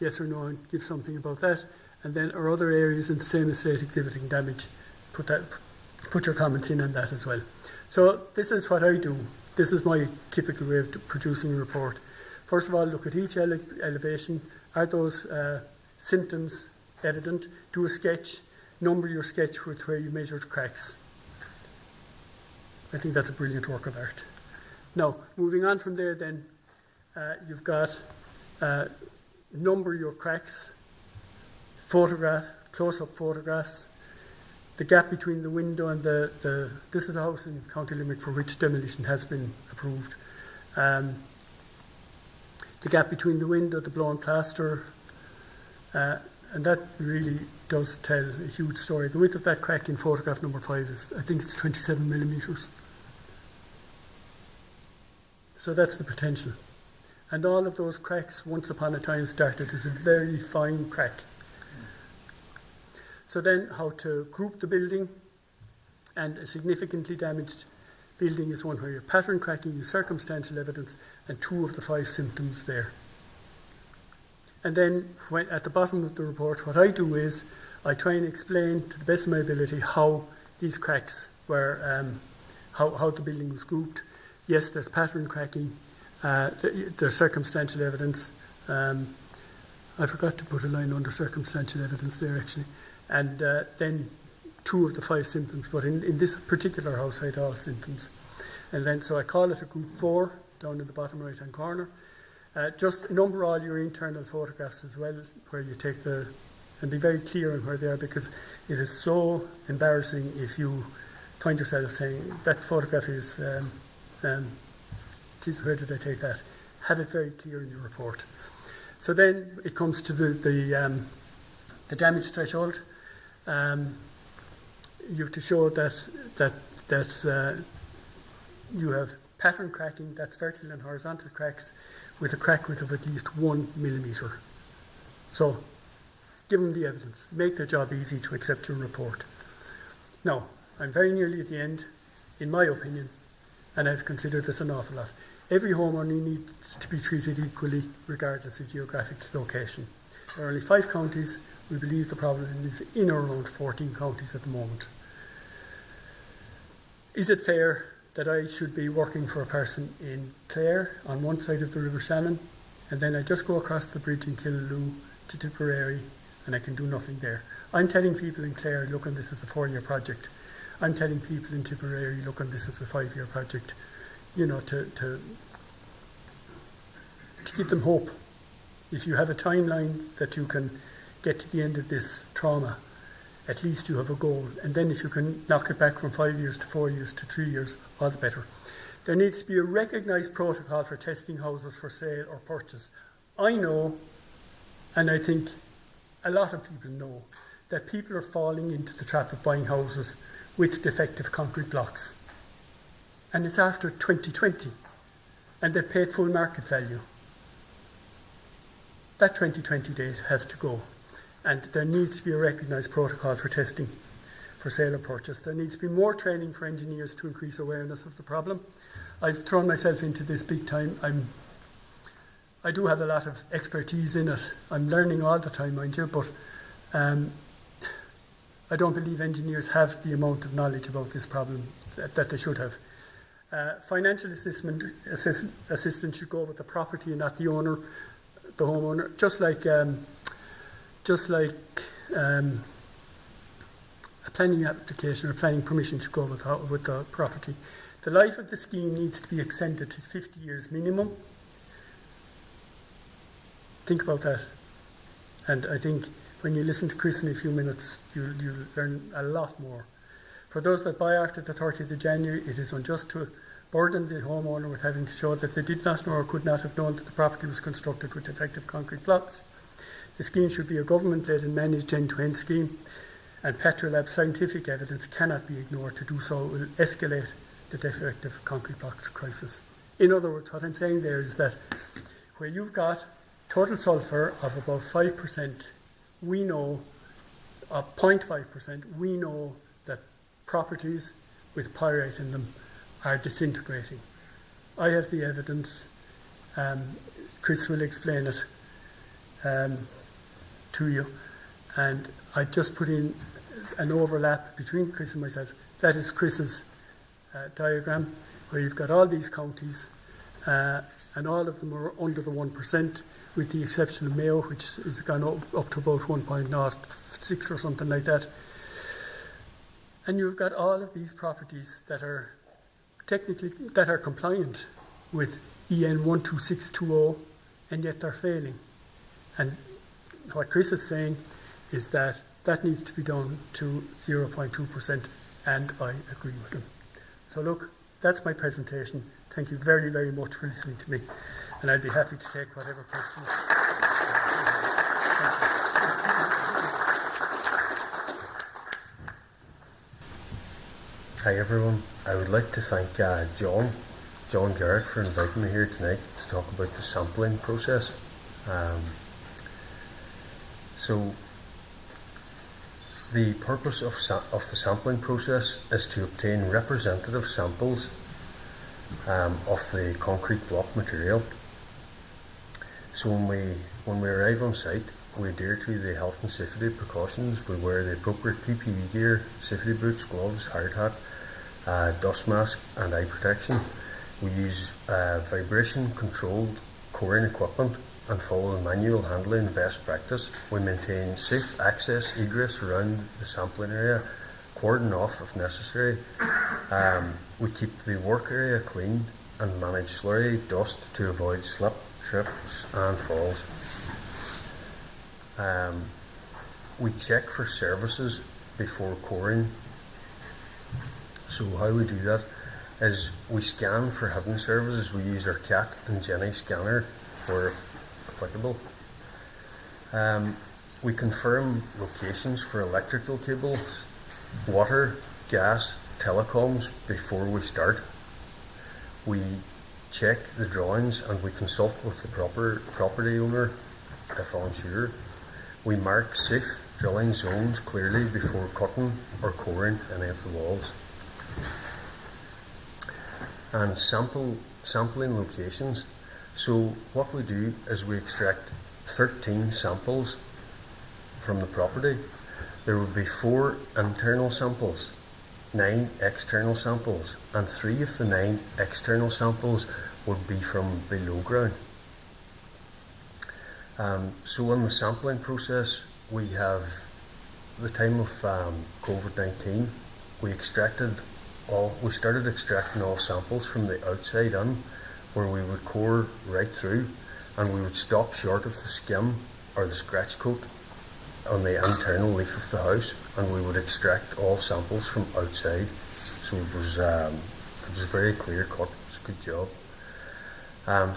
Yes or no, and give something about that. And then are other areas in the same estate exhibiting damage? Put your comments in on that as well. So this is what I do. This is my typical way of producing a report. First of all, look at each elevation. Are those symptoms evident? Do a sketch. Number your sketch with where you measured cracks. I think that's a brilliant work of art. Now, moving on from there then, you've got number your cracks, photograph, close-up photographs, the gap between the window and this is a house in County Limerick for which demolition has been approved. The gap between the window, the blown plaster, and that really does tell a huge story. The width of that crack in photograph number 5 is, I think it's 27 millimetres. So that's the potential. And all of those cracks once upon a time started as a very fine crack. So then how to group the building, and a significantly damaged building is one where you're pattern cracking, you circumstantial evidence, and 2 of the 5 symptoms there. And then at the bottom of the report, what I do is I try and explain to the best of my ability how these cracks were, how the building was grouped. Yes, there's pattern cracking, there's circumstantial evidence. I forgot to put a line under circumstantial evidence there actually. And then 2 of the 5 symptoms, but in this particular house I had all symptoms. And then so I call it a group 4 down in the bottom right hand corner. Just number all your internal photographs as well, where you take and be very clear on where they are, because it is so embarrassing if you find yourself saying that photograph is, geez, where did I take that? Have it very clear in your report. So then it comes to the damage threshold. You have to show that you have pattern cracking, that's vertical and horizontal cracks, with a crack width of at least 1 millimetre. So give them the evidence. Make their job easy to accept your report. Now, I'm very nearly at the end, in my opinion, and I've considered this an awful lot. Every homeowner needs to be treated equally regardless of geographic location. There are only 5 counties. We believe the problem is in or around 14 counties at the moment. Is it fair that I should be working for a person in Clare on one side of the River Shannon, and then I just go across the bridge in Killaloe to Tipperary and I can do nothing there? I'm telling people in Clare, look on this as a 4-year project. I'm telling people in Tipperary, look on this as a 5-year project, to give them hope. If you have a timeline that you can get to the end of this trauma, at least you have a goal. And then if you can knock it back from 5 years to 4 years to 3 years, all the better. There needs to be a recognised protocol for testing houses for sale or purchase. I know, and I think a lot of people know that people are falling into the trap of buying houses with defective concrete blocks. And it's after 2020, and they've paid full market value. That 2020 date has to go, and there needs to be a recognised protocol for testing for sale or purchase. There needs to be more training for engineers to increase awareness of the problem. I've thrown myself into this big time. I do have a lot of expertise in it. I'm learning all the time, mind you, but I don't believe engineers have the amount of knowledge about this problem that they should have. Financial assistance should go with the property and not the owner, the homeowner. Just like a planning application or planning permission should go with the property. The life of the scheme needs to be extended to 50 years minimum. Think about that. And I think when you listen to Chris in a few minutes, you'll learn a lot more. For those that buy after the 30th of January, it is unjust to burden the homeowner with having to show that they did not know or could not have known that the property was constructed with defective concrete blocks. The scheme should be a government-led and managed end-to-end scheme, and Petrolab scientific evidence cannot be ignored. To do so will escalate the defective concrete blocks crisis. In other words, what I'm saying there is that where you've got total sulphur of about 5%, we know, 0.5%, we know that properties with pyrite in them are disintegrating. I have the evidence. Chris will explain it to you. And I just put in an overlap between Chris and myself. That is Chris's diagram, where you've got all these counties, and all of them are under the 1%, with the exception of Mayo, which has gone up to about 1.06 or something like that. And you've got all of these properties that are compliant with EN 12620, and yet they're failing. And what Chris is saying is that needs to be down to 0.2%, and I agree with him. So look, that's my presentation. Thank you very, very much for listening to me, and I'd be happy to take whatever questions. Hi everyone, I would like to thank John Garrett for inviting me here tonight to talk about the sampling process. So the purpose of the sampling process is to obtain representative samples of the concrete block material. So when we arrive on site, we adhere to the health and safety precautions. We wear the appropriate PPE gear, safety boots, gloves, hard hat, dust mask and eye protection. We use vibration controlled coring equipment and follow the manual handling best practice. We maintain safe access egress around the sampling area, cordon off if necessary. We keep the work area clean and manage slurry dust to avoid slip, trips and falls. We check for services before coring. So how we do that is we scan for hidden services. We use our CAT and Jenny scanner where applicable. We confirm locations for electrical cables, water, gas, telecoms before we start. We check the drawings and we consult with the property owner if unsure. We mark safe drilling zones clearly before cutting or coring any of the walls. And sampling locations. So what we do is we extract 13 samples from the property. There would be 4 internal samples, 9 external samples, and 3 of the 9 external samples would be from below ground. So in the sampling process, we have the time of COVID-19, we started extracting all samples from the outside in, where we would core right through, and we would stop short of the skim or the scratch coat on the internal leaf of the house, and we would extract all samples from outside. So it was very clear cut. It's a good job.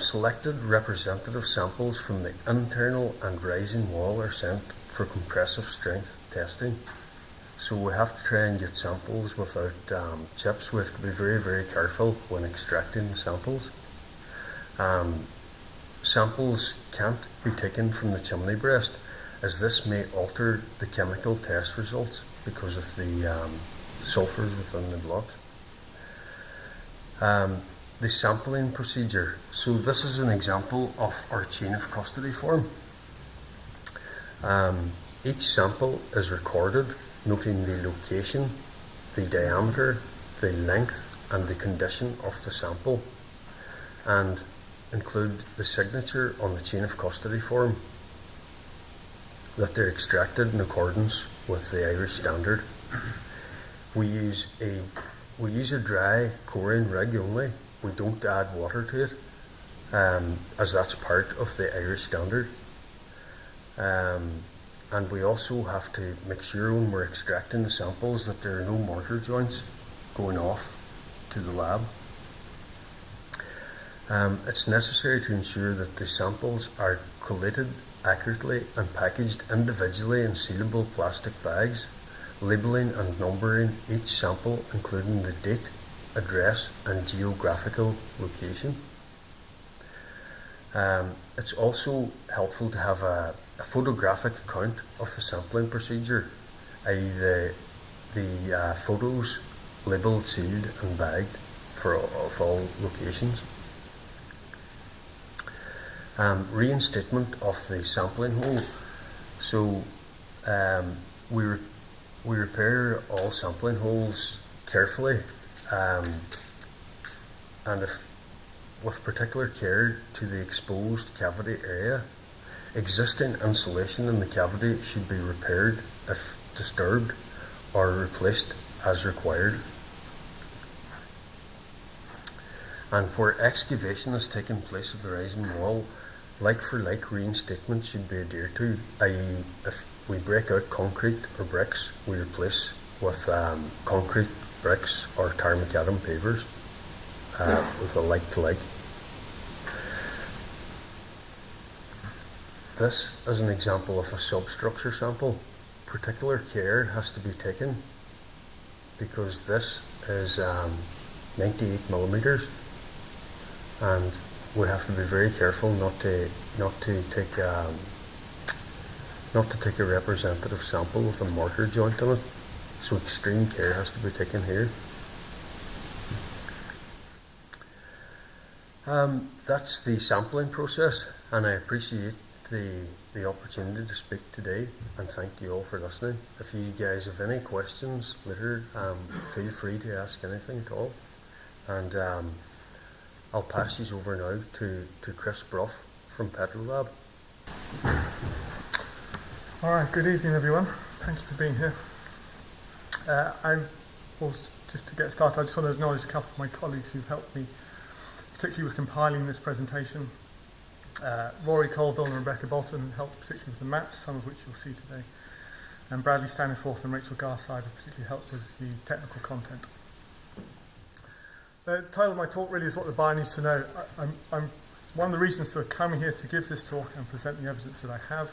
Selected representative samples from the internal and rising wall are sent for compressive strength testing. So we have to try and get samples without chips. We have to be very, very careful when extracting the samples. Samples can't be taken from the chimney breast, as this may alter the chemical test results because of the sulphurs within the blocks. The sampling procedure. So this is an example of our chain of custody form. Each sample is recorded, noting the location, the diameter, the length and the condition of the sample, and include the signature on the chain of custody form that they're extracted in accordance with the Irish standard. We use a dry coring rig only. We don't add water to it, as that's part of the Irish standard. And we also have to make sure when we're extracting the samples that there are no mortar joints going off to the lab. It's necessary to ensure that the samples are collated accurately and packaged individually in sealable plastic bags, labelling and numbering each sample including the date, address and geographical location. It's also helpful to have a photographic account of the sampling procedure, i.e. the photos labelled, sealed and bagged of all locations. Reinstatement of the sampling hole. So we repair all sampling holes carefully and with particular care to the exposed cavity area. Existing insulation in the cavity should be repaired if disturbed or replaced as required. And where excavation has taken place of the rising wall, like for like reinstatement should be adhered to, i.e. if we break out concrete or bricks, we replace with concrete bricks or tar macadam pavers with a like to like. This is an example of a substructure sample. Particular care has to be taken because this is 98 millimeters, and we have to be very careful not to take a representative sample with a mortar joint on it. So extreme care has to be taken here. That's the sampling process, and I appreciate the opportunity to speak today, and thank you all for listening. If you guys have any questions later, feel free to ask anything at all, and I'll pass these over now to Chris Brough from Petrolab. Alright, good evening everyone. Thank you for being here. Just to get started, I just want to acknowledge a couple of my colleagues who've helped me, particularly with compiling this presentation. Rory Colville and Rebecca Bolton helped particularly with the maps, some of which you'll see today. And Bradley Staniforth and Rachel Garside have particularly helped with the technical content. The title of my talk really is what the buyer needs to know. I'm one of the reasons for coming here to give this talk and present the evidence that I have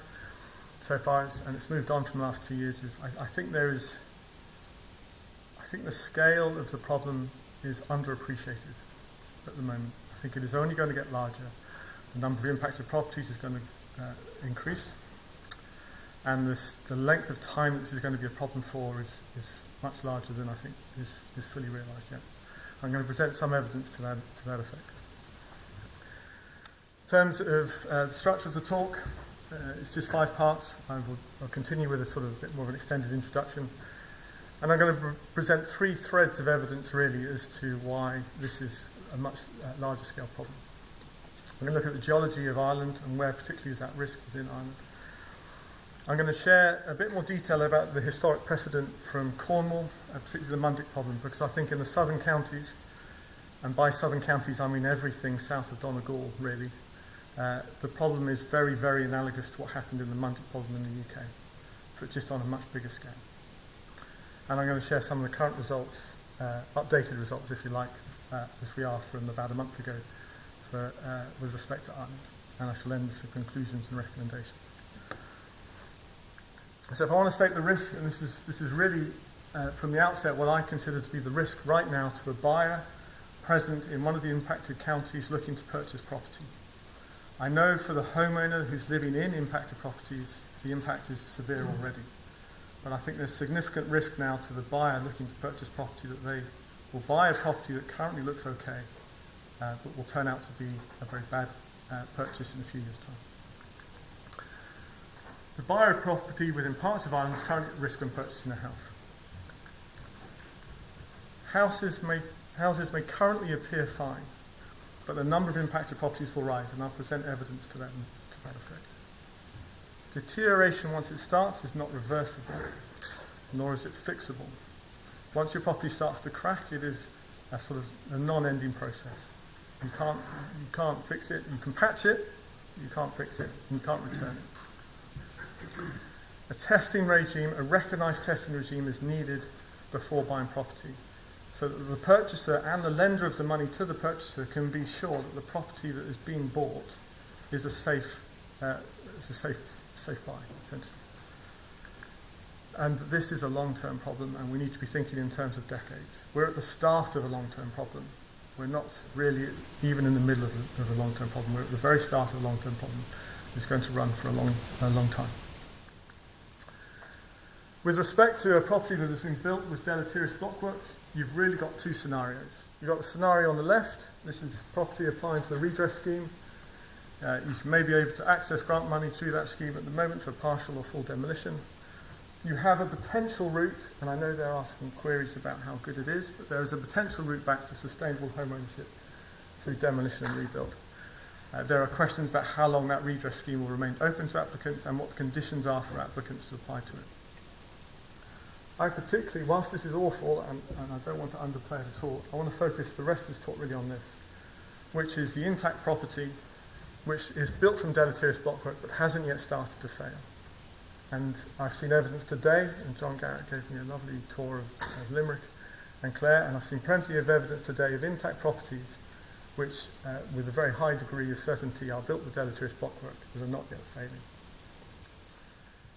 so far, and it's moved on from the last 2 years, is I think the scale of the problem is underappreciated at the moment. I think it is only going to get larger. The number of impacted properties is going to increase, and the length of time that this is going to be a problem for is much larger than I think is fully realised yet. I'm going to present some evidence to that effect. In terms of the structure of the talk, it's just 5 parts. I'll continue with a sort of a bit more of an extended introduction, and I'm going to present 3 threads of evidence really as to why this is a much larger scale problem. I'm going to look at the geology of Ireland and where particularly is at risk within Ireland. I'm going to share a bit more detail about the historic precedent from Cornwall, particularly the Mundic problem, because I think in the southern counties, and by southern counties I mean everything south of Donegal really, the problem is very, very analogous to what happened in the Mundic problem in the UK, but just on a much bigger scale. And I'm going to share some of the current results, updated results if you like, as we are from about a month ago, with respect to Ireland, and I shall end with some conclusions and recommendations. So if I want to state the risk, and this is really from the outset what I consider to be the risk right now to a buyer present in one of the impacted counties looking to purchase property. I know for the homeowner who's living in impacted properties, the impact is severe already. But I think there's significant risk now to the buyer looking to purchase property that they will buy a property that currently looks okay, but will turn out to be a very bad purchase in a few years' time. The buyer of property within parts of Ireland is currently at risk when purchasing a house. Houses may currently appear fine, but the number of impacted properties will rise, and I'll present evidence to that effect. Deterioration, once it starts, is not reversible, nor is it fixable. Once your property starts to crack, it is a sort of a non-ending process. You can't fix it. You can patch it, you can't fix it, and you can't return it. A testing regime, a recognised testing regime, is needed before buying property, so that the purchaser and the lender of the money to the purchaser can be sure that the property that is being bought is a safe buy, essentially. And this is a long-term problem, and we need to be thinking in terms of decades. We're at the start of a long-term problem. We're not really even in the middle of a long-term problem. We're at the very start of a long-term problem. It's going to run for a long time. With respect to a property that has been built with deleterious blockwork, you've really got two scenarios. You've got the scenario on the left. This is property applying to the redress scheme. You may be able to access grant money through that scheme at the moment for partial or full demolition. You have a potential route, and I know there are some queries about how good it is, but there is a potential route back to sustainable home ownership through demolition and rebuild. There are questions about how long that redress scheme will remain open to applicants and what the conditions are for applicants to apply to it. I particularly, whilst this is awful, and I don't want to underplay it at all, I want to focus the rest of this talk really on this, which is the intact property which is built from deleterious blockwork but hasn't yet started to fail. And I've seen evidence today, and John Garrett gave me a lovely tour of Limerick and Clare, and I've seen plenty of evidence today of intact properties which, with a very high degree of certainty, are built with deleterious blockwork but are not yet failing.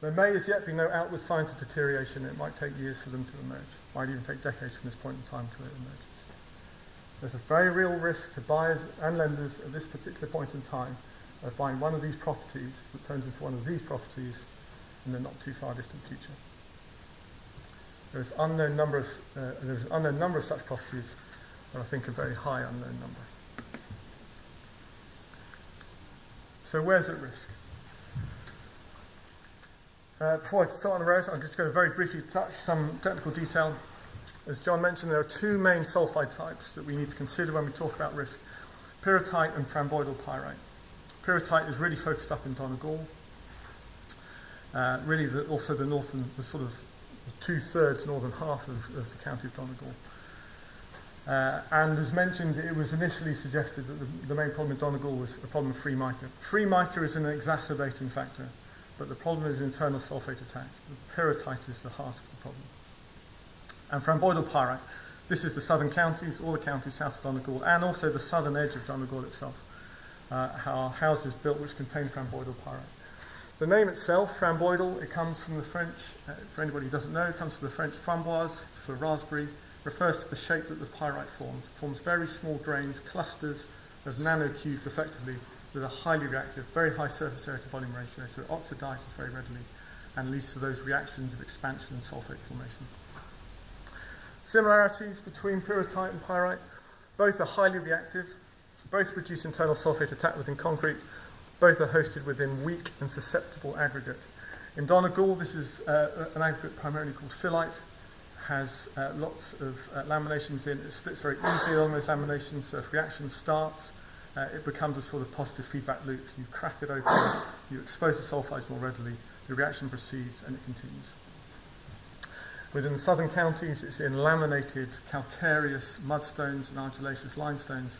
There may as yet be no outward signs of deterioration. It might take years for them to emerge. It might even take decades from this point in time till it emerges. There's a very real risk to buyers and lenders at this particular point in time of buying one of these properties that turns into one of these properties in the not too far distant future. There's an unknown number of such properties, but I think a very high unknown number. So where's at risk? Before I start on the rows, I'm just going to very briefly touch some technical detail. As John mentioned, there are two main sulfide types that we need to consider when we talk about risk: pyrrhotite and framboidal pyrite. Pyrrhotite is really focused up in Donegal. Also the northern, the sort of two-thirds northern half of the county of Donegal. And as mentioned, it was initially suggested that the main problem in Donegal was a problem of free mica. Free mica is an exacerbating factor, but the problem is internal sulfate attack. The pyrrhotite is the heart of the problem. And framboidal pyrite, this is the southern counties, all the counties south of Donegal, and also the southern edge of Donegal itself, are houses built which contain framboidal pyrite. The name itself, framboidal, it comes from the French, for anybody who doesn't know, it comes from the French framboise, for raspberry, refers to the shape that the pyrite forms. It forms very small grains, clusters of nanocubes effectively, with a highly reactive, very high surface area to volume ratio, so it oxidizes very readily and leads to those reactions of expansion and sulfate formation. Similarities between pyrrhotite and pyrite: both are highly reactive, both produce internal sulfate attack within concrete, both are hosted within weak and susceptible aggregate. In Donegal, this is an aggregate primarily called phyllite, has lots of laminations in. It splits very easily along those laminations, so if reaction starts, it becomes a sort of positive feedback loop. You crack it open, you expose the sulfides more readily, the reaction proceeds and it continues. Within the southern counties, it's in laminated calcareous mudstones and argillaceous limestones.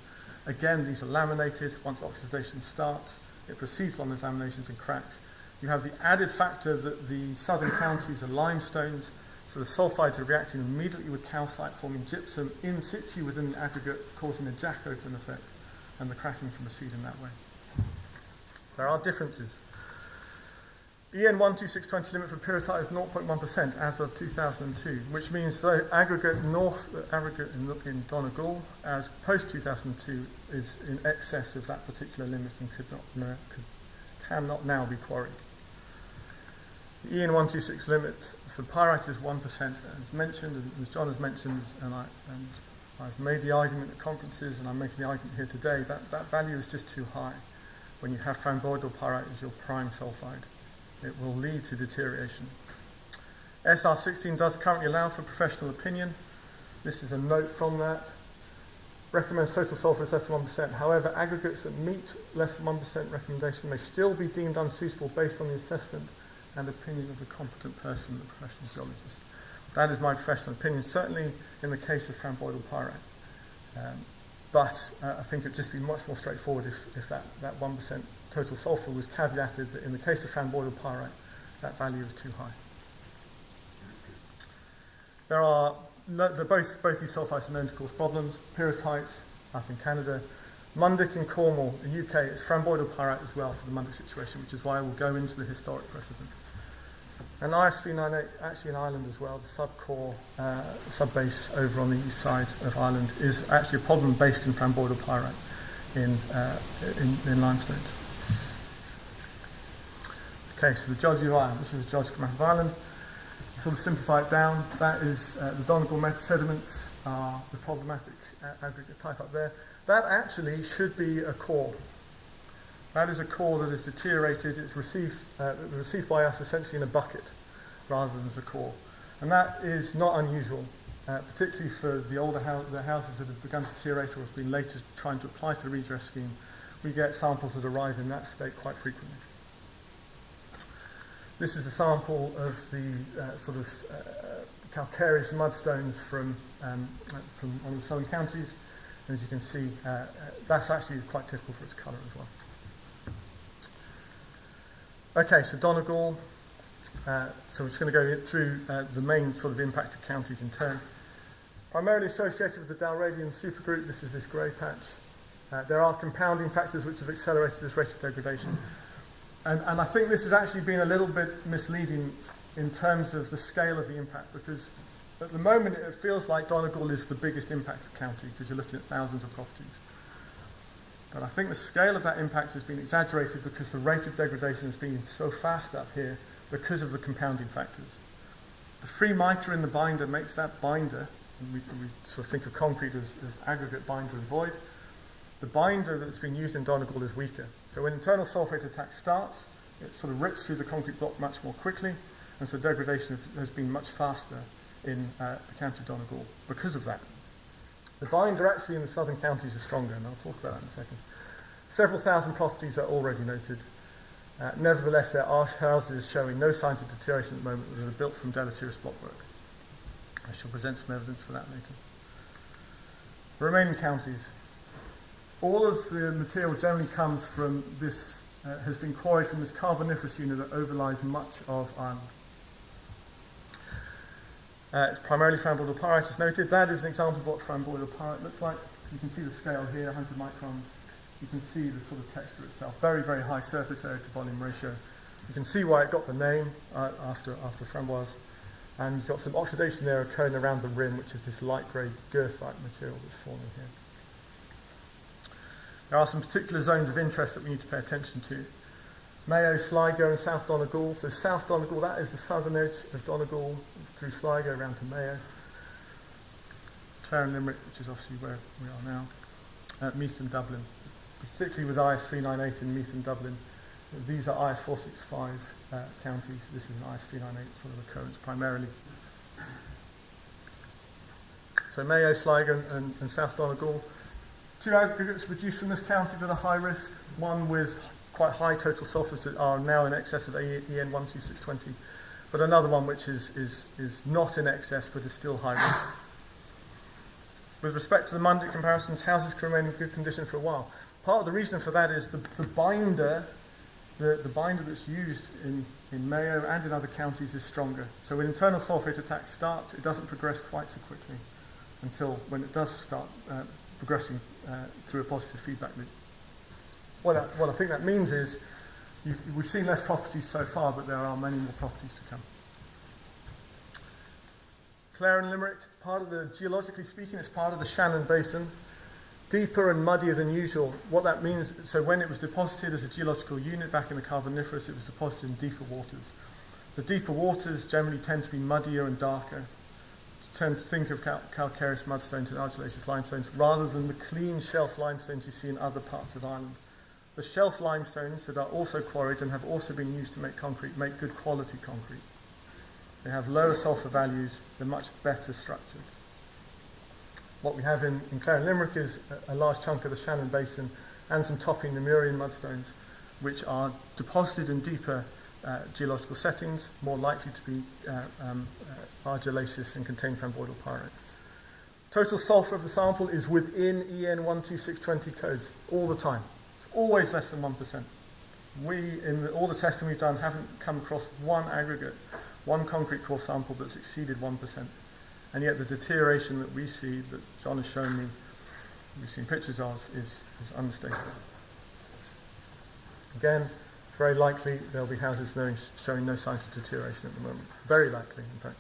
Again, these are laminated. Once oxidation starts, it proceeds along those laminations and cracks. You have the added factor that the southern counties are limestones, so the sulfides are reacting immediately with calcite, forming gypsum in situ within the aggregate, causing a jack-open effect, and the cracking can proceed in that way. There are differences. EN 12620 limit for pyrrhotite is 0.1% as of 2002, which means the aggregate in Donegal as post 2002 is in excess of that particular limit and cannot now be quarried. The EN 126 limit for pyrite is 1%, as mentioned, and as John has mentioned, and I've made the argument at conferences, and I'm making the argument here today, that value is just too high. When you have rhomboidal pyrite as your prime sulfide, it will lead to deterioration. SR16 does currently allow for professional opinion. This is a note from that. Recommends total sulfur is less than 1%. However, aggregates that meet less than 1% recommendation may still be deemed unsuitable based on the assessment and opinion of the competent person, the professional geologist. That is my professional opinion, certainly in the case of rhomboidal pyrite. But I think it would just be much more straightforward if that 1% total sulfur was caveated that in the case of rhomboidal pyrite, that value is too high. Both these sulfides are known to cause problems. Pyrrhotite up in Canada. Mundic in Cornwall, in the UK, it's rhomboidal pyrite as well for the Mundic situation, which is why I will go into the historic precedent. And IS398, actually in Ireland as well, the subcore, subbase over on the east side of Ireland, is actually a problem based in rhomboidal pyrite in limestones. Okay, so the geology of Ireland. This is the geological map of Ireland. Sort of simplify it down. That is the Donegal meta-sediments are the problematic aggregate type up there. That actually should be a core. That is a core that is deteriorated. It's received by us essentially in a bucket rather than as a core. And that is not unusual, particularly for the older the houses that have begun to deteriorate or have been later trying to apply for the redress scheme. We get samples that arrive in that state quite frequently. This is a sample of the calcareous mudstones from one of the southern counties. And as you can see, that's actually quite typical for its colour as well. Okay, so Donegal. So we're just going to go through the main sort of impacted counties in turn. Primarily associated with the Dalradian supergroup, this is this grey patch. There are compounding factors which have accelerated this rate of degradation. And I think this has actually been a little bit misleading in terms of the scale of the impact, because at the moment it feels like Donegal is the biggest impacted county because you're looking at thousands of properties. But I think the scale of that impact has been exaggerated because the rate of degradation has been so fast up here because of the compounding factors. The free mitre in the binder makes that binder, and we sort of think of concrete as aggregate binder and void. The binder that's been used in Donegal is weaker. So when internal sulfate attack starts, it sort of rips through the concrete block much more quickly, and so degradation has been much faster in the county of Donegal because of that. The binder actually in the southern counties is stronger, and I'll talk about that in a second. Several thousand properties are already noted. Nevertheless, there are houses showing no signs of deterioration at the moment that are built from deleterious blockwork. I shall present some evidence for that later. The remaining counties. All of the material generally comes from this, has been quarried from this carboniferous unit that overlies much of Ireland. It's primarily rhomboidal pyrite, as noted. That is an example of what rhomboidal pyrite looks like. You can see the scale here, 100 microns. You can see the sort of texture itself. Very, very high surface area to volume ratio. You can see why it got the name after framboise. And you've got some oxidation there occurring around the rim, which is this light grey girth-like material that's forming here. There are some particular zones of interest that we need to pay attention to. Mayo, Sligo and South Donegal. So South Donegal, that is the southern edge of Donegal through Sligo around to Mayo. Clare and Limerick, which is obviously where we are now. Meath and Dublin, particularly with IS398 in Meath and Dublin. These are IS465 counties. This is an IS398 sort of occurrence primarily. So Mayo, Sligo and South Donegal. Two aggregates produced from this county that are high risk. One with quite high total sulphurs that are now in excess of EN 12620, but another one which is not in excess but is still high risk. With respect to the Mundic comparisons, houses can remain in good condition for a while. Part of the reason for that is the binder that's used in Mayo and in other counties is stronger. So when internal sulphate attack starts, it doesn't progress quite so quickly until when it does start progressing through a positive feedback loop. What I think that means is we've seen less properties so far, but there are many more properties to come. Clare and Limerick, geologically speaking, it's part of the Shannon Basin. Deeper and muddier than usual. What that means, so when it was deposited as a geological unit back in the Carboniferous, it was deposited in deeper waters. The deeper waters generally tend to be muddier and darker. You tend to think of calcareous mudstones and argillaceous limestones rather than the clean shelf limestones you see in other parts of Ireland. The shelf limestones that are also quarried and have also been used to make concrete make good quality concrete. They have lower sulfur values, they're much better structured. What we have in Clare and Limerick is a large chunk of the Shannon Basin and some topping Lemurian mudstones, which are deposited in deeper geological settings, more likely to be argillaceous and contain framboidal pyrite. Total sulfur of the sample is within EN 12620 codes all the time. It's always less than 1%. We, in all the testing we've done, haven't come across one aggregate, one concrete core sample that's exceeded 1%. And yet the deterioration that we see, that John has shown me, we've seen pictures of, is unmistakable. Again, very likely there'll be houses showing no signs of deterioration at the moment. Very likely, in fact.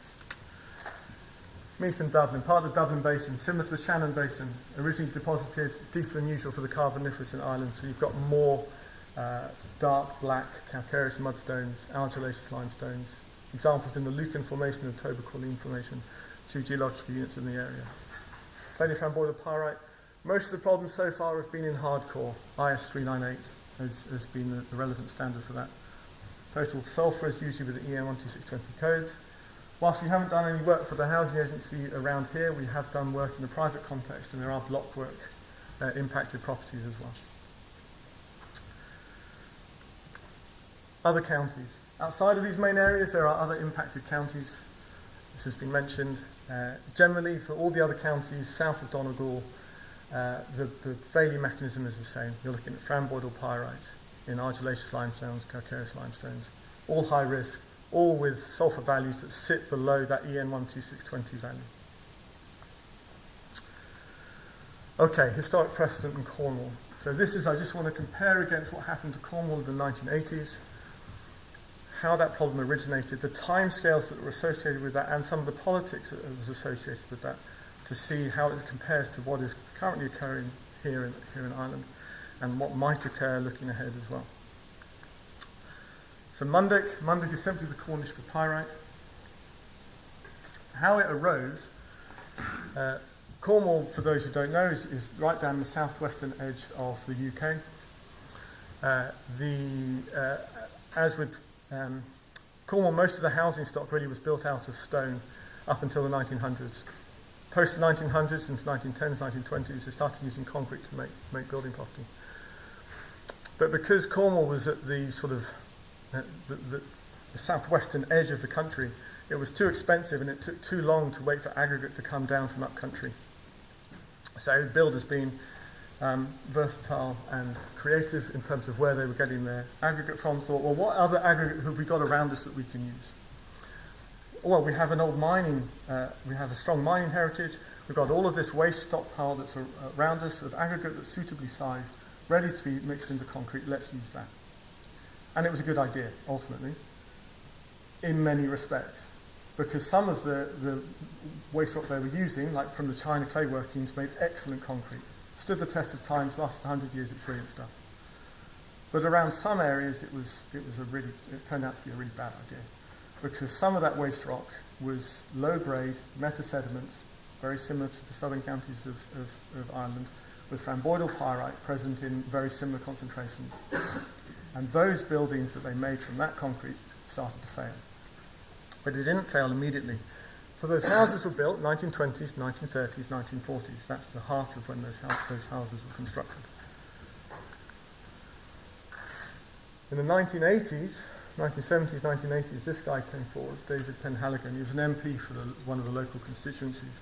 Meath and Dublin, part of the Dublin Basin, similar to the Shannon Basin, originally deposited deeper than usual for the Carboniferous in Ireland, so you've got more dark black calcareous mudstones, argillaceous limestones, examples in the Lucan Formation and Tober Corleen Formation, 2 geological units in the area. Plenty of framboidal pyrite. Most of the problems so far have been in hardcore. IS 398 has been the relevant standard for that. Total sulfur is usually with the EN 12620 codes. Whilst we haven't done any work for the housing agency around here, we have done work in the private context, and there are block work impacted properties as well. Other counties. Outside of these main areas, there are other impacted counties. This has been mentioned. Generally, for all the other counties south of Donegal, the failure mechanism is the same. You're looking at framboidal pyrite in argillaceous limestones, calcareous limestones, all high risk, all with sulfur values that sit below that EN 12620 value. Okay, historic precedent in Cornwall. So this is, I just want to compare against what happened to Cornwall in the 1980s, how that problem originated, the timescales that were associated with that, and some of the politics that was associated with that, to see how it compares to what is currently occurring here in Ireland, and what might occur looking ahead as well. So Mundic is simply the Cornish for pyrite. How it arose, Cornwall, for those who don't know, is right down the southwestern edge of the UK. As with Cornwall, most of the housing stock really was built out of stone up until the 1900s. Post the 1900s, into 1910s, 1920s, they started using concrete to make building property. But because Cornwall was at the sort of the southwestern edge of the country, it was too expensive and it took too long to wait for aggregate to come down from up country. So builders being versatile and creative in terms of where they were getting their aggregate from, thought, well, what other aggregate have we got around us that we can use? Well, we have an old mining, we have a strong mining heritage, we've got all of this waste stockpile that's around us of aggregate that's suitably sized, ready to be mixed into concrete, let's use that. And it was a good idea, ultimately, in many respects, because some of the waste rock they were using, like from the China clay workings, made excellent concrete. Stood the test of time, lasted 100 years, it's brilliant stuff. But around some areas, it turned out to be a really bad idea, because some of that waste rock was low-grade metasediments, very similar to the southern counties of Ireland, with framboidal pyrite present in very similar concentrations. And those buildings that they made from that concrete started to fail. But it didn't fail immediately. So those houses were built 1920s, 1930s, 1940s. That's the heart of when those houses were constructed. In the 1980s, 1970s, 1980s, this guy came forward, David Penhaligon. He was an MP for one of the local constituencies.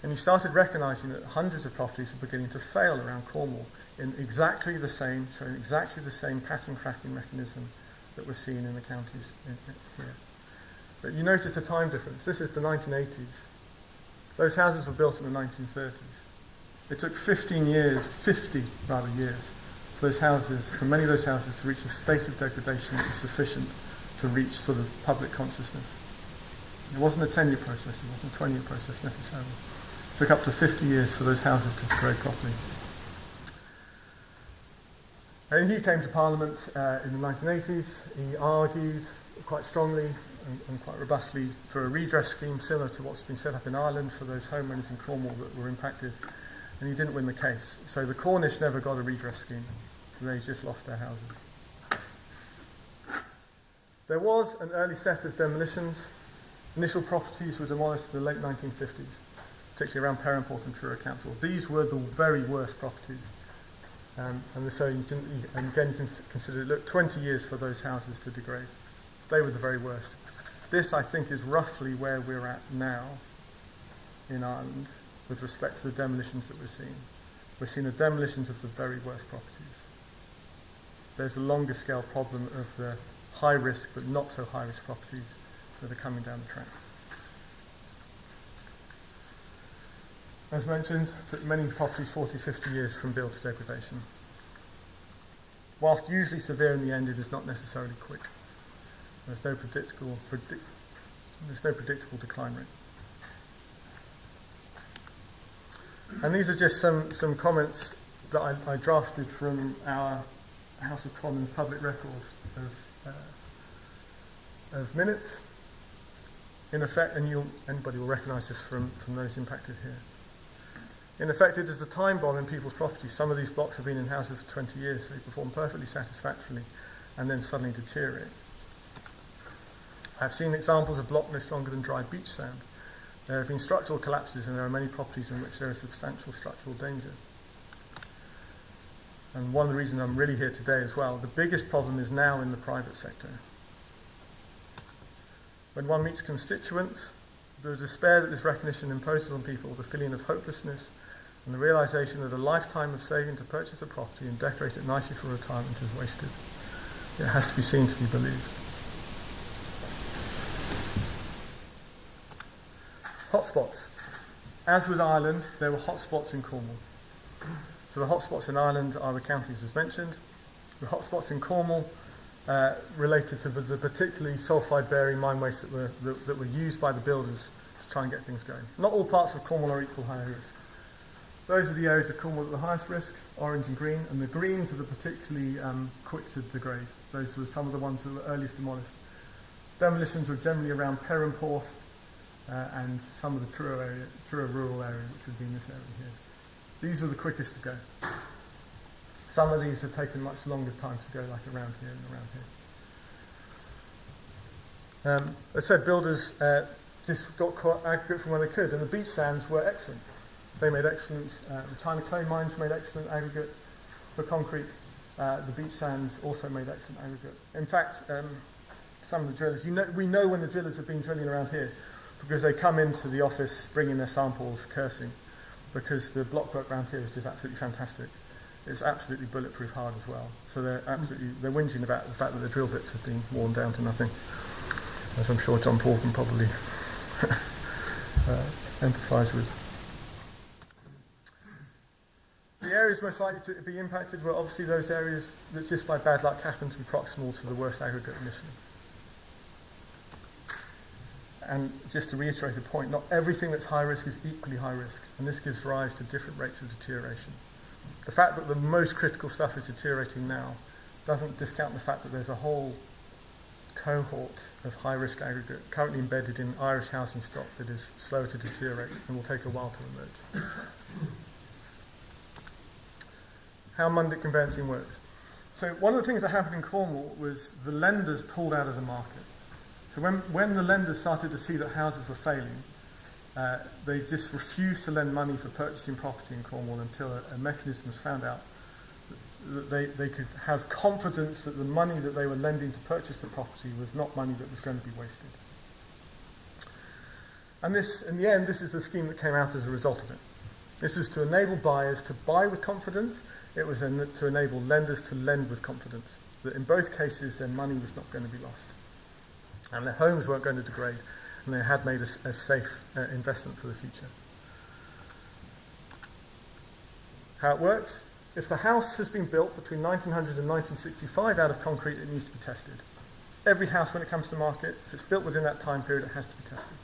And he started recognising that hundreds of properties were beginning to fail around Cornwall in exactly the same, showing exactly the same pattern cracking mechanism that we're seeing in the counties here. But you notice the time difference. This is the 1980s. Those houses were built in the 1930s. It took 50 years for those houses, for many of those houses, to reach a state of degradation that was sufficient to reach sort of public consciousness. It wasn't a 10-year process, it wasn't a 20-year process necessarily. It took up to 50 years for those houses to degrade properly. And he came to Parliament in the 1980s. He argued quite strongly and quite robustly for a redress scheme similar to what's been set up in Ireland for those homeowners in Cornwall that were impacted, and he didn't win the case. So the Cornish never got a redress scheme. They just lost their houses. There was an early set of demolitions. Initial properties were demolished in the late 1950s, particularly around Perranporth and Truro Council. These were the very worst properties. And so you can consider it, look, 20 years for those houses to degrade. They were the very worst. This, I think, is roughly where we're at now in Ireland with respect to the demolitions that we're seeing. We're seeing the demolitions of the very worst properties. There's a longer scale problem of the high risk but not so high risk properties that are coming down the track. As mentioned, took many properties 40, 50 years from build to degradation. Whilst usually severe in the end, it is not necessarily quick. There's no predictable decline rate. And these are just some comments that I drafted from our House of Commons public record of minutes. In effect, and anybody will recognise this from those impacted here. In effect, it is a time bomb in people's properties. Some of these blocks have been in houses for 20 years, so they perform perfectly satisfactorily and then suddenly deteriorate. I've seen examples of block no stronger than dry beach sand. There have been structural collapses, and there are many properties in which there is substantial structural danger. And one of the reasons I'm really here today as well, the biggest problem is now in the private sector. When one meets constituents, the despair that this recognition imposes on people, the feeling of hopelessness, and the realisation that a lifetime of saving to purchase a property and decorate it nicely for retirement is wasted. It has to be seen to be believed. Hotspots. As with Ireland, there were hotspots in Cornwall. So the hotspots in Ireland are the counties as mentioned. The hotspots in Cornwall related to the particularly sulphide-bearing mine wastes that were used by the builders to try and get things going. Not all parts of Cornwall are equal high risk. Those are the areas of Cornwall at the highest risk, orange and green, and the greens are the particularly quick to degrade. Those were some of the ones that were earliest demolished. Demolitions were generally around Perranporth and some of the Truro rural area, which would be in this area here. These were the quickest to go. Some of these have taken much longer time to go, like around here and around here. As I said, builders just got aggregate from where they could, and the beach sands were excellent. They made excellent, the China clay mines made excellent aggregate for concrete. The beach sands also made excellent aggregate. In fact, some of the drillers, we know when the drillers have been drilling around here because they come into the office bringing their samples cursing, because the block work around here is just absolutely fantastic. It's absolutely bulletproof hard as well. So they're whinging about the fact that the drill bits have been worn down to nothing, as I'm sure John Paul can probably empathise with. The areas most likely to be impacted were obviously those areas that just by bad luck happened to be proximal to the worst aggregate initially. And just to reiterate a point, not everything that's high risk is equally high risk, and this gives rise to different rates of deterioration. The fact that the most critical stuff is deteriorating now doesn't discount the fact that there's a whole cohort of high-risk aggregate currently embedded in Irish housing stock that is slower to deteriorate and will take a while to emerge. How Mundic conveyancing works. So one of the things that happened in Cornwall was the lenders pulled out of the market. So when the lenders started to see that houses were failing, they just refused to lend money for purchasing property in Cornwall until a mechanism was found out that they could have confidence that the money that they were lending to purchase the property was not money that was going to be wasted. And this, in the end, this is the scheme that came out as a result of it. This is to enable buyers to buy with confidence. It was to enable lenders to lend with confidence, that in both cases their money was not going to be lost. And their homes weren't going to degrade, and they had made a safe investment for the future. How it works? If the house has been built between 1900 and 1965 out of concrete, it needs to be tested. Every house, when it comes to market, if it's built within that time period, it has to be tested.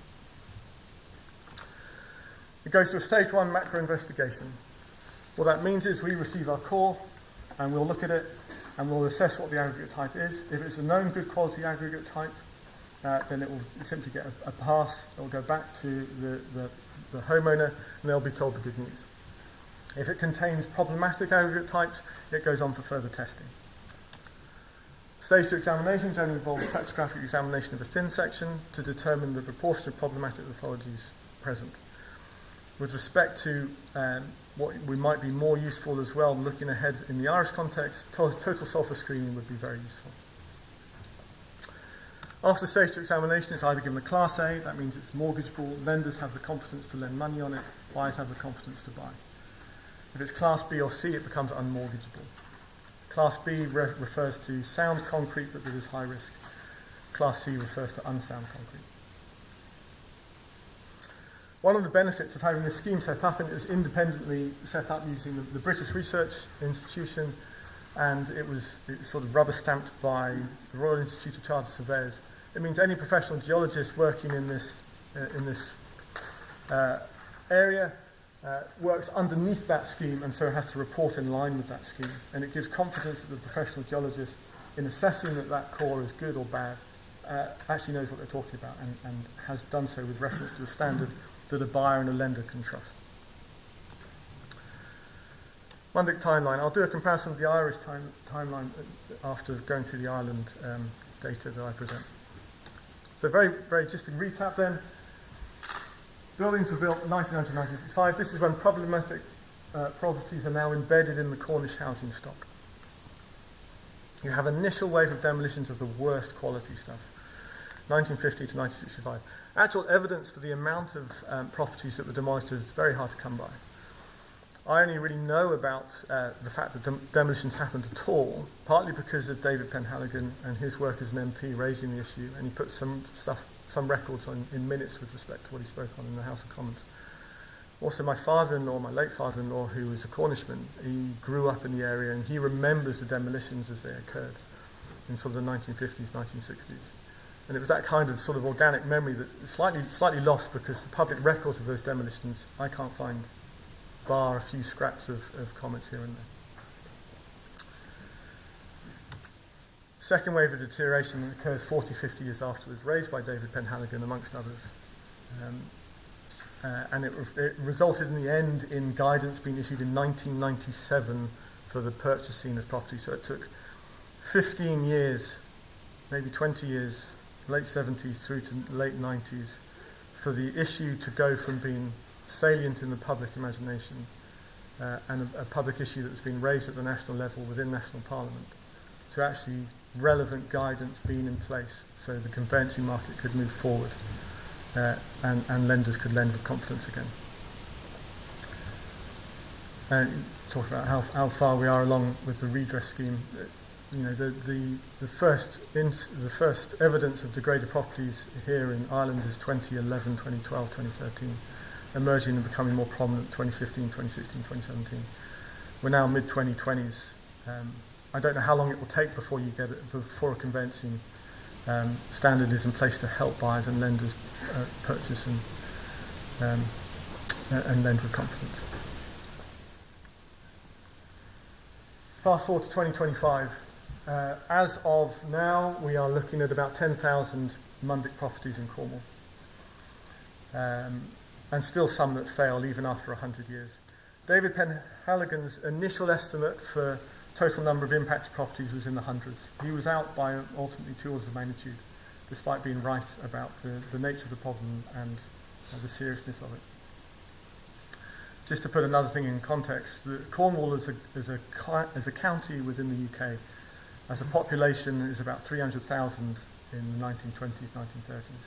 It goes to a stage 1 macro investigation. What that means is we receive our core, and we'll look at it, and we'll assess what the aggregate type is. If it's a known good quality aggregate type, then it will simply get a pass. It will go back to the homeowner, and they'll be told the good news. If it contains problematic aggregate types, it goes on for further testing. Stage 2 examination generally involves petrographic examination of a thin section to determine the proportion of problematic lithologies present. With respect to what we might be more useful as well, looking ahead in the Irish context, total sulphur screening would be very useful. After stage 2 examination, it's either given a Class A, that means it's mortgageable, lenders have the confidence to lend money on it, buyers have the confidence to buy. If it's Class B or C, it becomes unmortgageable. Class B refers to sound concrete, but there is high risk. Class C refers to unsound concrete. One of the benefits of having this scheme set up, and it was independently set up using the British Research Institution, and it was sort of rubber stamped by the Royal Institute of Chartered Surveyors. It means any professional geologist working in this area works underneath that scheme, and so has to report in line with that scheme. And it gives confidence that the professional geologist, in assessing that core is good or bad, actually knows what they're talking about, and has done so with reference to a standard that a buyer and a lender can trust. Mundic timeline. I'll do a comparison of the Irish timeline after going through the Ireland data that I present. So very just to recap then, buildings were built 1900 to 1965. This is when problematic properties are now embedded in the Cornish housing stock. You have an initial wave of demolitions of the worst quality stuff, 1950 to 1965. Actual evidence for the amount of properties that were demolished is very hard to come by. I only really know about the fact that demolitions happened at all, partly because of David Penhaligon and his work as an MP raising the issue, and he put some records on in minutes with respect to what he spoke on in the House of Commons. Also, my father-in-law, my late father-in-law, who was a Cornishman, he grew up in the area, and he remembers the demolitions as they occurred in sort of the 1950s, 1960s. And it was that kind of sort of organic memory that is slightly lost, because the public records of those demolitions I can't find, bar a few scraps of comments here and there. Second wave of deterioration occurs 40, 50 years afterwards, raised by David Penhaligon amongst others. And it resulted in the end in guidance being issued in 1997 for the purchasing of property. So it took 15 years, maybe 20 years, late 70s through to late 90s, for the issue to go from being salient in the public imagination and a public issue that's been raised at the national level within national parliament, to actually relevant guidance being in place so the conveyancing market could move forward and lenders could lend with confidence again. And talk about how far we are along with the redress scheme. You know, the first evidence of degraded properties here in Ireland is 2011, 2012, 2013, emerging and becoming more prominent 2015, 2016, 2017. We're now mid-2020s. I don't know how long it will take before a conveyancing standard is in place to help buyers and lenders purchase and lend with confidence. Fast forward to 2025. As of now, we are looking at about 10,000 Mundic properties in Cornwall, and still some that fail even after 100 years. David Penhaligon's initial estimate for total number of impacted properties was in the hundreds. He was out by ultimately 2 orders of magnitude, despite being right about the nature of the problem and the seriousness of it. Just to put another thing in context, Cornwall as a county within the UK, as a population, is about 300,000 in the 1920s, 1930s,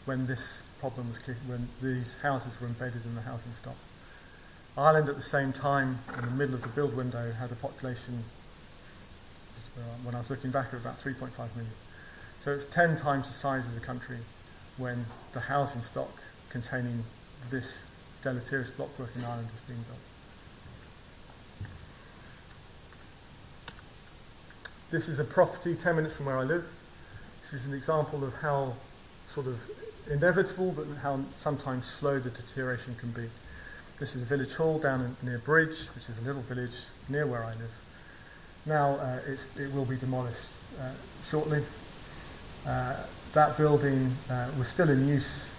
when this problem was when these houses were embedded in the housing stock. Ireland at the same time, in the middle of the build window, had a population, when I was looking back, of about 3.5 million. So it's 10 times the size of the country when the housing stock containing this deleterious blockwork in Ireland is being built. This is a property 10 minutes from where I live. This is an example of how sort of inevitable but how sometimes slow the deterioration can be. This is a village hall down near Bridge, which is a little village near where I live. Now it will be demolished shortly. That building was still in use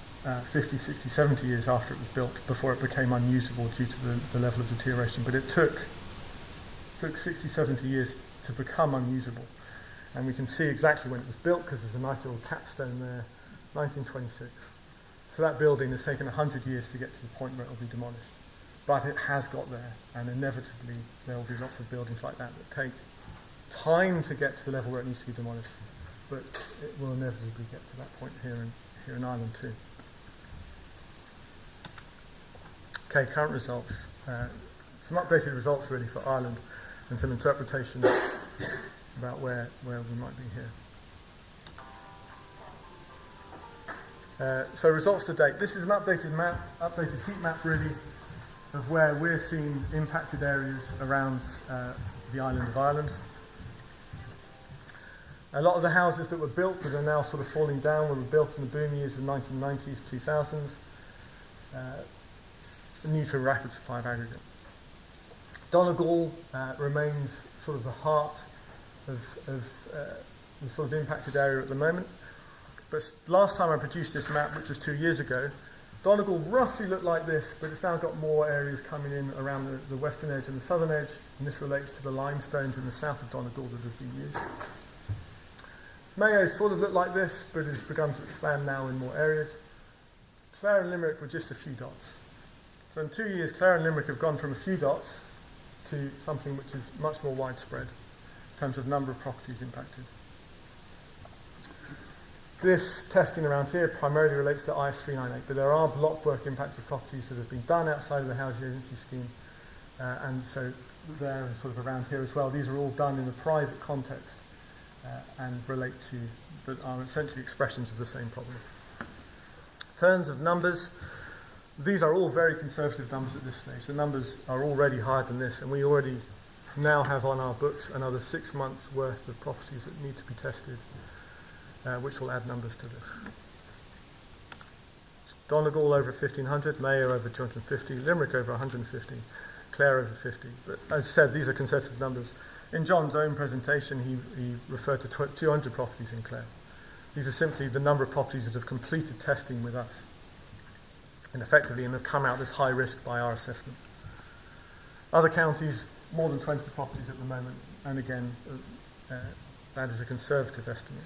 50, 60, 70 years after it was built, before it became unusable due to the level of deterioration. But it took 60, 70 years to become unusable. And we can see exactly when it was built, because there's a nice little capstone there, 1926. So that building has taken 100 years to get to the point where it will be demolished. But it has got there, and inevitably there will be lots of buildings like that take time to get to the level where it needs to be demolished. But it will inevitably get to that point here in Ireland too. Okay, current results. Some updated results really for Ireland, and some interpretations about where we might be here. So results to date. This is an updated heat map really, of where we're seeing impacted areas around the island of Ireland. A lot of the houses that were built that are now sort of falling down were built in the boom years of 1990s, 2000s, new to a rapid supply of aggregate. Donegal remains sort of the heart of the sort of impacted area at the moment. But last time I produced this map, which was 2 years ago, Donegal roughly looked like this, but it's now got more areas coming in around the western edge and the southern edge, and this relates to the limestones in the south of Donegal that have been used. Mayo sort of looked like this, but has begun to expand now in more areas. Clare and Limerick were just a few dots. So in 2 years, Clare and Limerick have gone from a few dots to something which is much more widespread in terms of number of properties impacted. This testing around here primarily relates to IS 398, but there are block work impacted properties that have been done outside of the housing agency scheme, and so they're sort of around here as well. These are all done in a private context and relate to, but are essentially expressions of the same problem. In terms of numbers, these are all very conservative numbers at this stage. The numbers are already higher than this, and we already now have on our books another 6 months worth of properties that need to be tested, which will add numbers to this. Donegal over 1,500, Mayo over 250, Limerick over 150, Clare over 50. But as I said, these are conservative numbers. In John's own presentation, he referred to 200 properties in Clare. These are simply the number of properties that have completed testing with us, and effectively, and have come out as high risk by our assessment. Other counties, more than 20 properties at the moment, and again, that is a conservative estimate.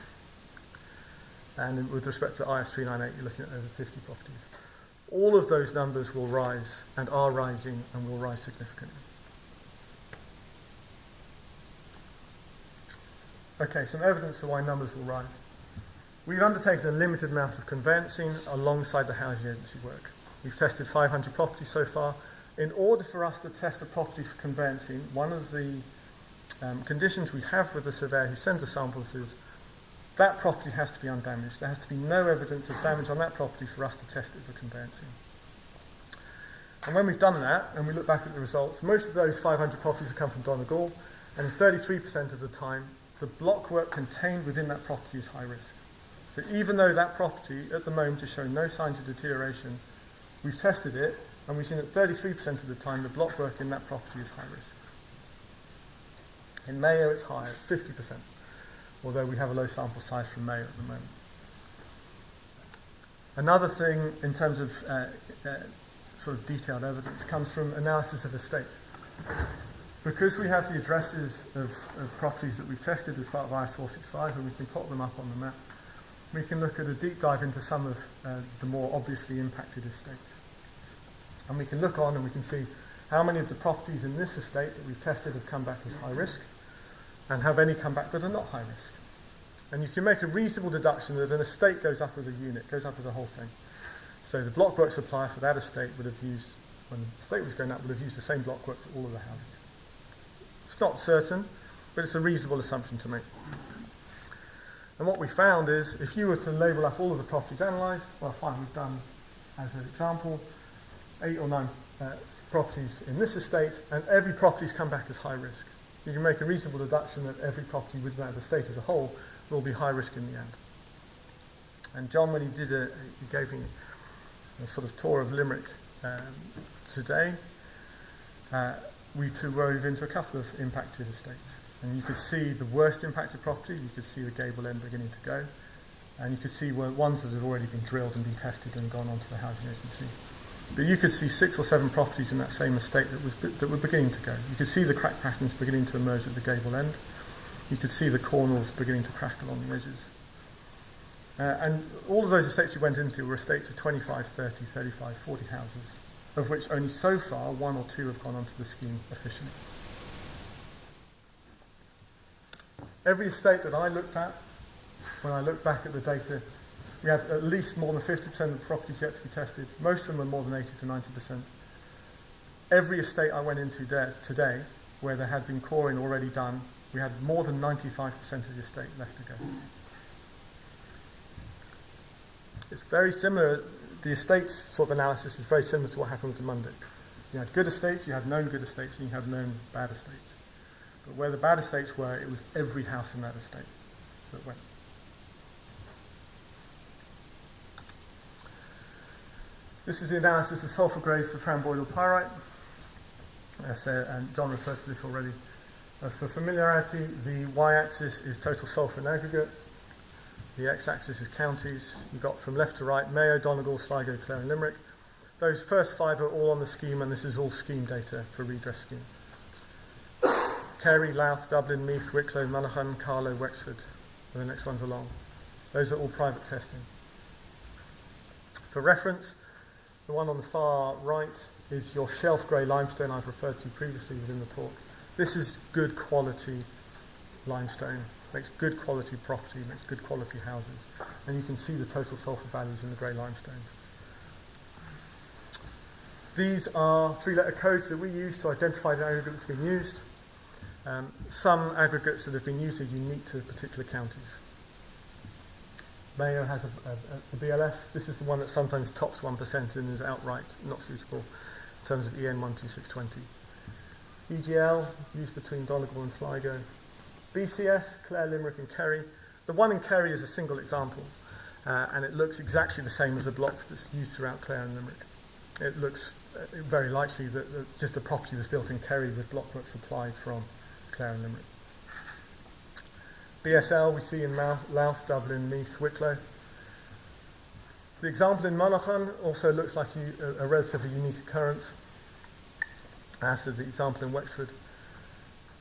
And with respect to IS 398, you're looking at over 50 properties. All of those numbers will rise, and are rising, and will rise significantly. Okay, some evidence for why numbers will rise. We've undertaken a limited amount of conveyancing alongside the housing agency work. We've tested 500 properties so far. In order for us to test a property for conveyancing, one of the conditions we have with the surveyor who sends us samples is that property has to be undamaged. There has to be no evidence of damage on that property for us to test it for conveyancing. And when we've done that, and we look back at the results, most of those 500 properties have come from Donegal, and 33% of the time, the block work contained within that property is high risk. So even though that property at the moment is showing no signs of deterioration, we've tested it, and we've seen that 33% of the time the block work in that property is high risk. In Mayo it's higher, it's 50%, although we have a low sample size from Mayo at the moment. Another thing in terms of sort of detailed evidence comes from analysis of estate. Because we have the addresses of properties that we've tested as part of IS 465, and we can plot them up on the map, we can look at a deep dive into some of the more obviously impacted estates. And we can look on and we can see how many of the properties in this estate that we've tested have come back as high risk, and have any come back that are not high risk. And you can make a reasonable deduction that an estate goes up as a unit, goes up as a whole thing. So the blockwork supplier for that estate would have used, when the estate was going up, would have used the same blockwork for all of the houses. It's not certain, but it's a reasonable assumption to make. And what we found is, if you were to label up all of the properties analysed, well fine, we've done, as an example, 8 or 9 properties in this estate, and every property's come back as high risk. you can make a reasonable deduction that every property within that estate as a whole will be high risk in the end. And John, when he gave me a sort of tour of Limerick today, we wove into a couple of impacted estates. And you could see the worst impacted property, you could see the gable end beginning to go, and you could see ones that had already been drilled and been tested and gone onto the housing agency. But you could see 6 or 7 properties in that same estate that were beginning to go. You could see the crack patterns beginning to emerge at the gable end. You could see the corners beginning to crack along the edges. And all of those estates we went into were estates of 25, 30, 35, 40 houses, of which only so far 1 or 2 have gone onto the scheme officially. Every estate that I looked at, when I look back at the data, we had at least more than 50% of the properties yet to be tested. Most of them were more than 80 to 90%. Every estate I went into today, where there had been coring already done, we had more than 95% of the estate left to go. It's very similar, the estates sort of analysis is very similar to what happened with the Mundic. You had good estates, you had known good estates, and you had known bad estates. But where the bad estates were, it was every house in that estate that went. This is the analysis of sulfur grades for framboidal pyrite. And John referred to this already. For familiarity, the y-axis is total sulfur in aggregate. The x-axis is counties. You've got from left to right, Mayo, Donegal, Sligo, Clare and Limerick. Those first 5 are all on the scheme, and this is all scheme data for redress scheme. Kerry, Louth, Dublin, Meath, Wicklow, Monaghan, Carlow, Wexford are the next ones along. Those are all private testing. For reference, the one on the far right is your shelf grey limestone I've referred to previously within the talk. This is good quality limestone, makes good quality property, makes good quality houses, and you can see the total sulfur values in the grey limestones. These are 3-letter codes that we use to identify the aggregate that's been used. Some aggregates that have been used are unique to particular counties. Mayo has a BLS. This is the one that sometimes tops 1% and is outright not suitable in terms of EN 12620. EGL, used between Donegal and Sligo. BCS, Clare, Limerick and Kerry. The one in Kerry is a single example, and it looks exactly the same as the block that's used throughout Clare and Limerick. It looks very likely that just the property was built in Kerry with blockwork supplied from Clare and Limerick. BSL we see in Louth, Dublin, Meath, Wicklow. The example in Monaghan also looks like a relatively unique occurrence, as is the example in Wexford.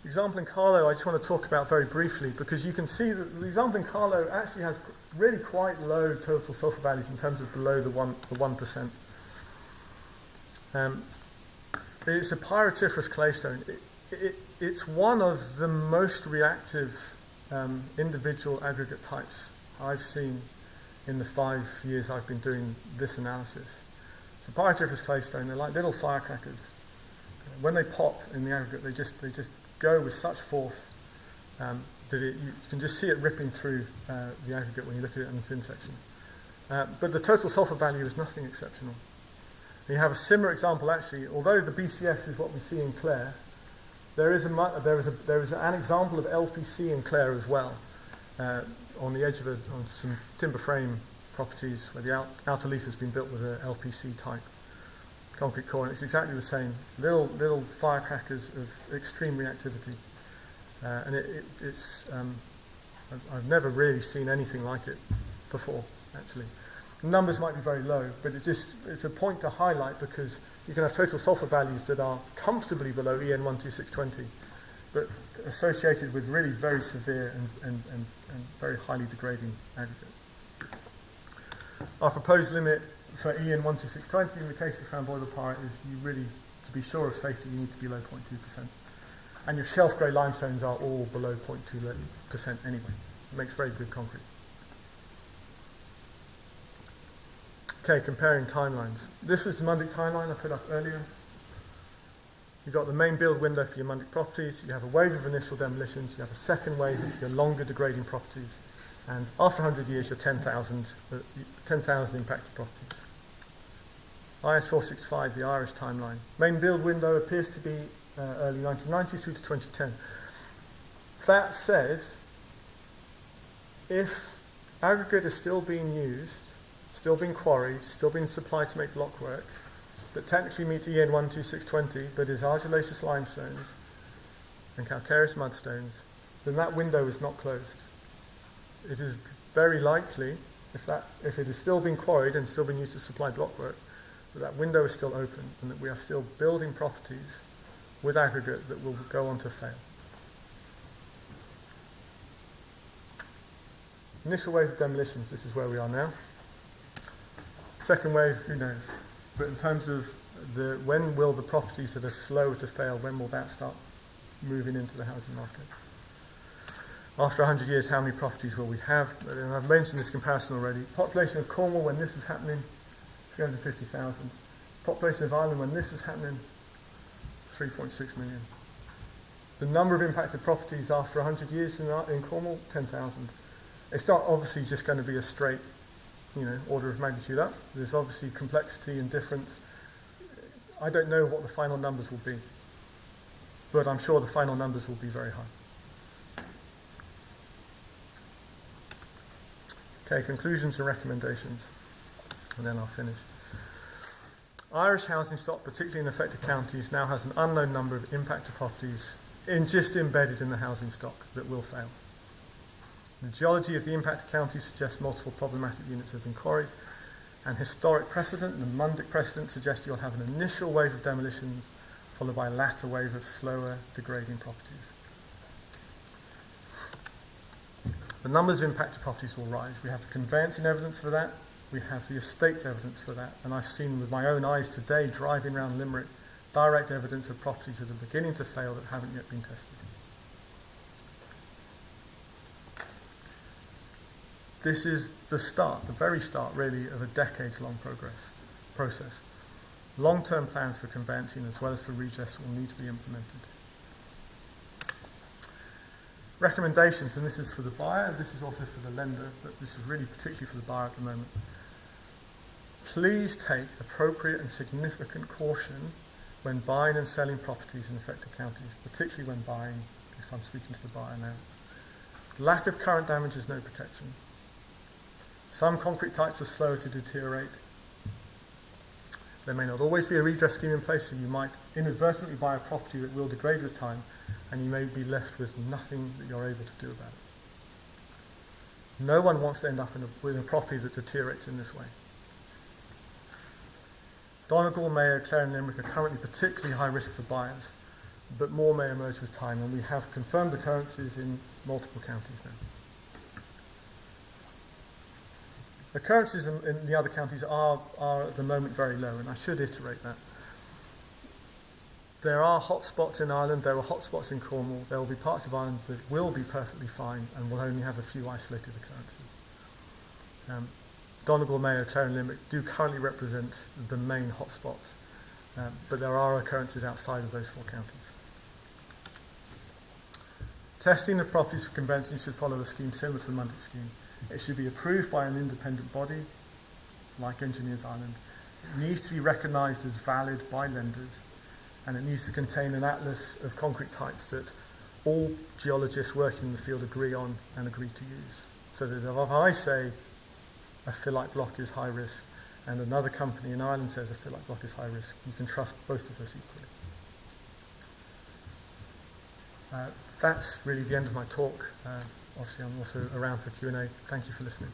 The example in Carlow I just want to talk about very briefly, because you can see that the example in Carlow actually has really quite low total sulfur values in terms of below the 1%. It's a pyritiferous claystone. It's one of the most reactive individual aggregate types I've seen in the 5 years I've been doing this analysis. It's a pyritiferous claystone. They're like little firecrackers. When they pop in the aggregate, they just go with such force that you can just see it ripping through the aggregate when you look at it in the thin section. But the total sulfur value is nothing exceptional. You have a similar example actually, although the BCS is what we see in Clare, there is an example of LPC in Clare as well, on the edge of on some timber frame properties where the outer leaf has been built with an LPC type concrete core, and it's exactly the same. Little firecrackers of extreme reactivity, and I've never really seen anything like it before actually. The numbers might be very low, but it's a point to highlight because you can have total sulfur values that are comfortably below EN 12620, but associated with really very severe and very highly degrading aggregate. Our proposed limit for EN 12620 in the case of framboidal pyrite is you really, to be sure of safety, you need to be below 0.2%. And your shelf grey limestones are all below 0.2% anyway. It makes very good concrete. Okay, comparing timelines. This is the Mundic timeline I put up earlier. You've got the main build window for your Mundic properties. You have a wave of initial demolitions. You have a second wave of your longer degrading properties. And after 100 years, your 10,000 impacted properties. IS 465, the Irish timeline. Main build window appears to be early 1990s through to 2010. That said, if aggregate is still being used, still being quarried, still being supplied to make block work, that technically meets EN 12620, but is argillaceous limestones and calcareous mudstones, then that window is not closed. It is very likely, if it is still being quarried and still being used to supply block work, that window is still open and that we are still building properties with aggregate that will go on to fail. Initial wave of demolitions, this is where we are now. Second wave, who knows? But in terms of when will the properties that are slow to fail, when will that start moving into the housing market? After 100 years, how many properties will we have? And I've mentioned this comparison already. Population of Cornwall when this is happening, 350,000. Population of Ireland when this is happening, 3.6 million. The number of impacted properties after 100 years in Cornwall, 10,000. It's not obviously just going to be a straight, order of magnitude up. There's obviously complexity and difference. I don't know what the final numbers will be, but I'm sure the final numbers will be very high. Okay, conclusions and recommendations, and then I'll finish. Irish housing stock, particularly in affected counties, now has an unknown number of impacted properties just embedded in the housing stock that will fail. The geology of the impacted counties suggests multiple problematic units have been quarried, and historic precedent, the Mundic precedent, suggests you'll have an initial wave of demolitions followed by a latter wave of slower degrading properties. The numbers of impacted properties will rise. We have the conveyancing evidence for that. We have the estates evidence for that. And I've seen with my own eyes today, driving around Limerick, direct evidence of properties that are beginning to fail that haven't yet been tested. This is the start, the very start really, of a decades-long process. Long-term plans for conveyancing as well as for redress will need to be implemented. Recommendations, and this is for the buyer, this is also for the lender, but this is really particularly for the buyer at the moment. Please take appropriate and significant caution when buying and selling properties in affected counties, particularly when buying, if I'm speaking to the buyer now. Lack of current damage is no protection. Some concrete types are slower to deteriorate. There may not always be a redress scheme in place, so you might inadvertently buy a property that will degrade with time, and you may be left with nothing that you're able to do about it. No one wants to end up with a property that deteriorates in this way. Donegal, Mayo, Clare and Limerick are currently particularly high risk for buyers, but more may emerge with time, and we have confirmed occurrences in multiple counties now. Occurrences in the other counties are at the moment very low, and I should iterate that. There are hotspots in Ireland, there are hotspots in Cornwall, there will be parts of Ireland that will be perfectly fine and will only have a few isolated occurrences. Donegal, Mayo, Clare and Limerick do currently represent the main hotspots, but there are occurrences outside of those four counties. Testing of properties for conveyancing should follow a scheme similar to the Mundic scheme. It should be approved by an independent body, like Engineers Ireland. It needs to be recognised as valid by lenders, and it needs to contain an atlas of concrete types that all geologists working in the field agree on and agree to use. So that if I say a phyllite block is high risk, and another company in Ireland says a phyllite block is high risk, you can trust both of us equally. That's really the end of my talk. Obviously I'm also around for Q&A. Thank you for listening.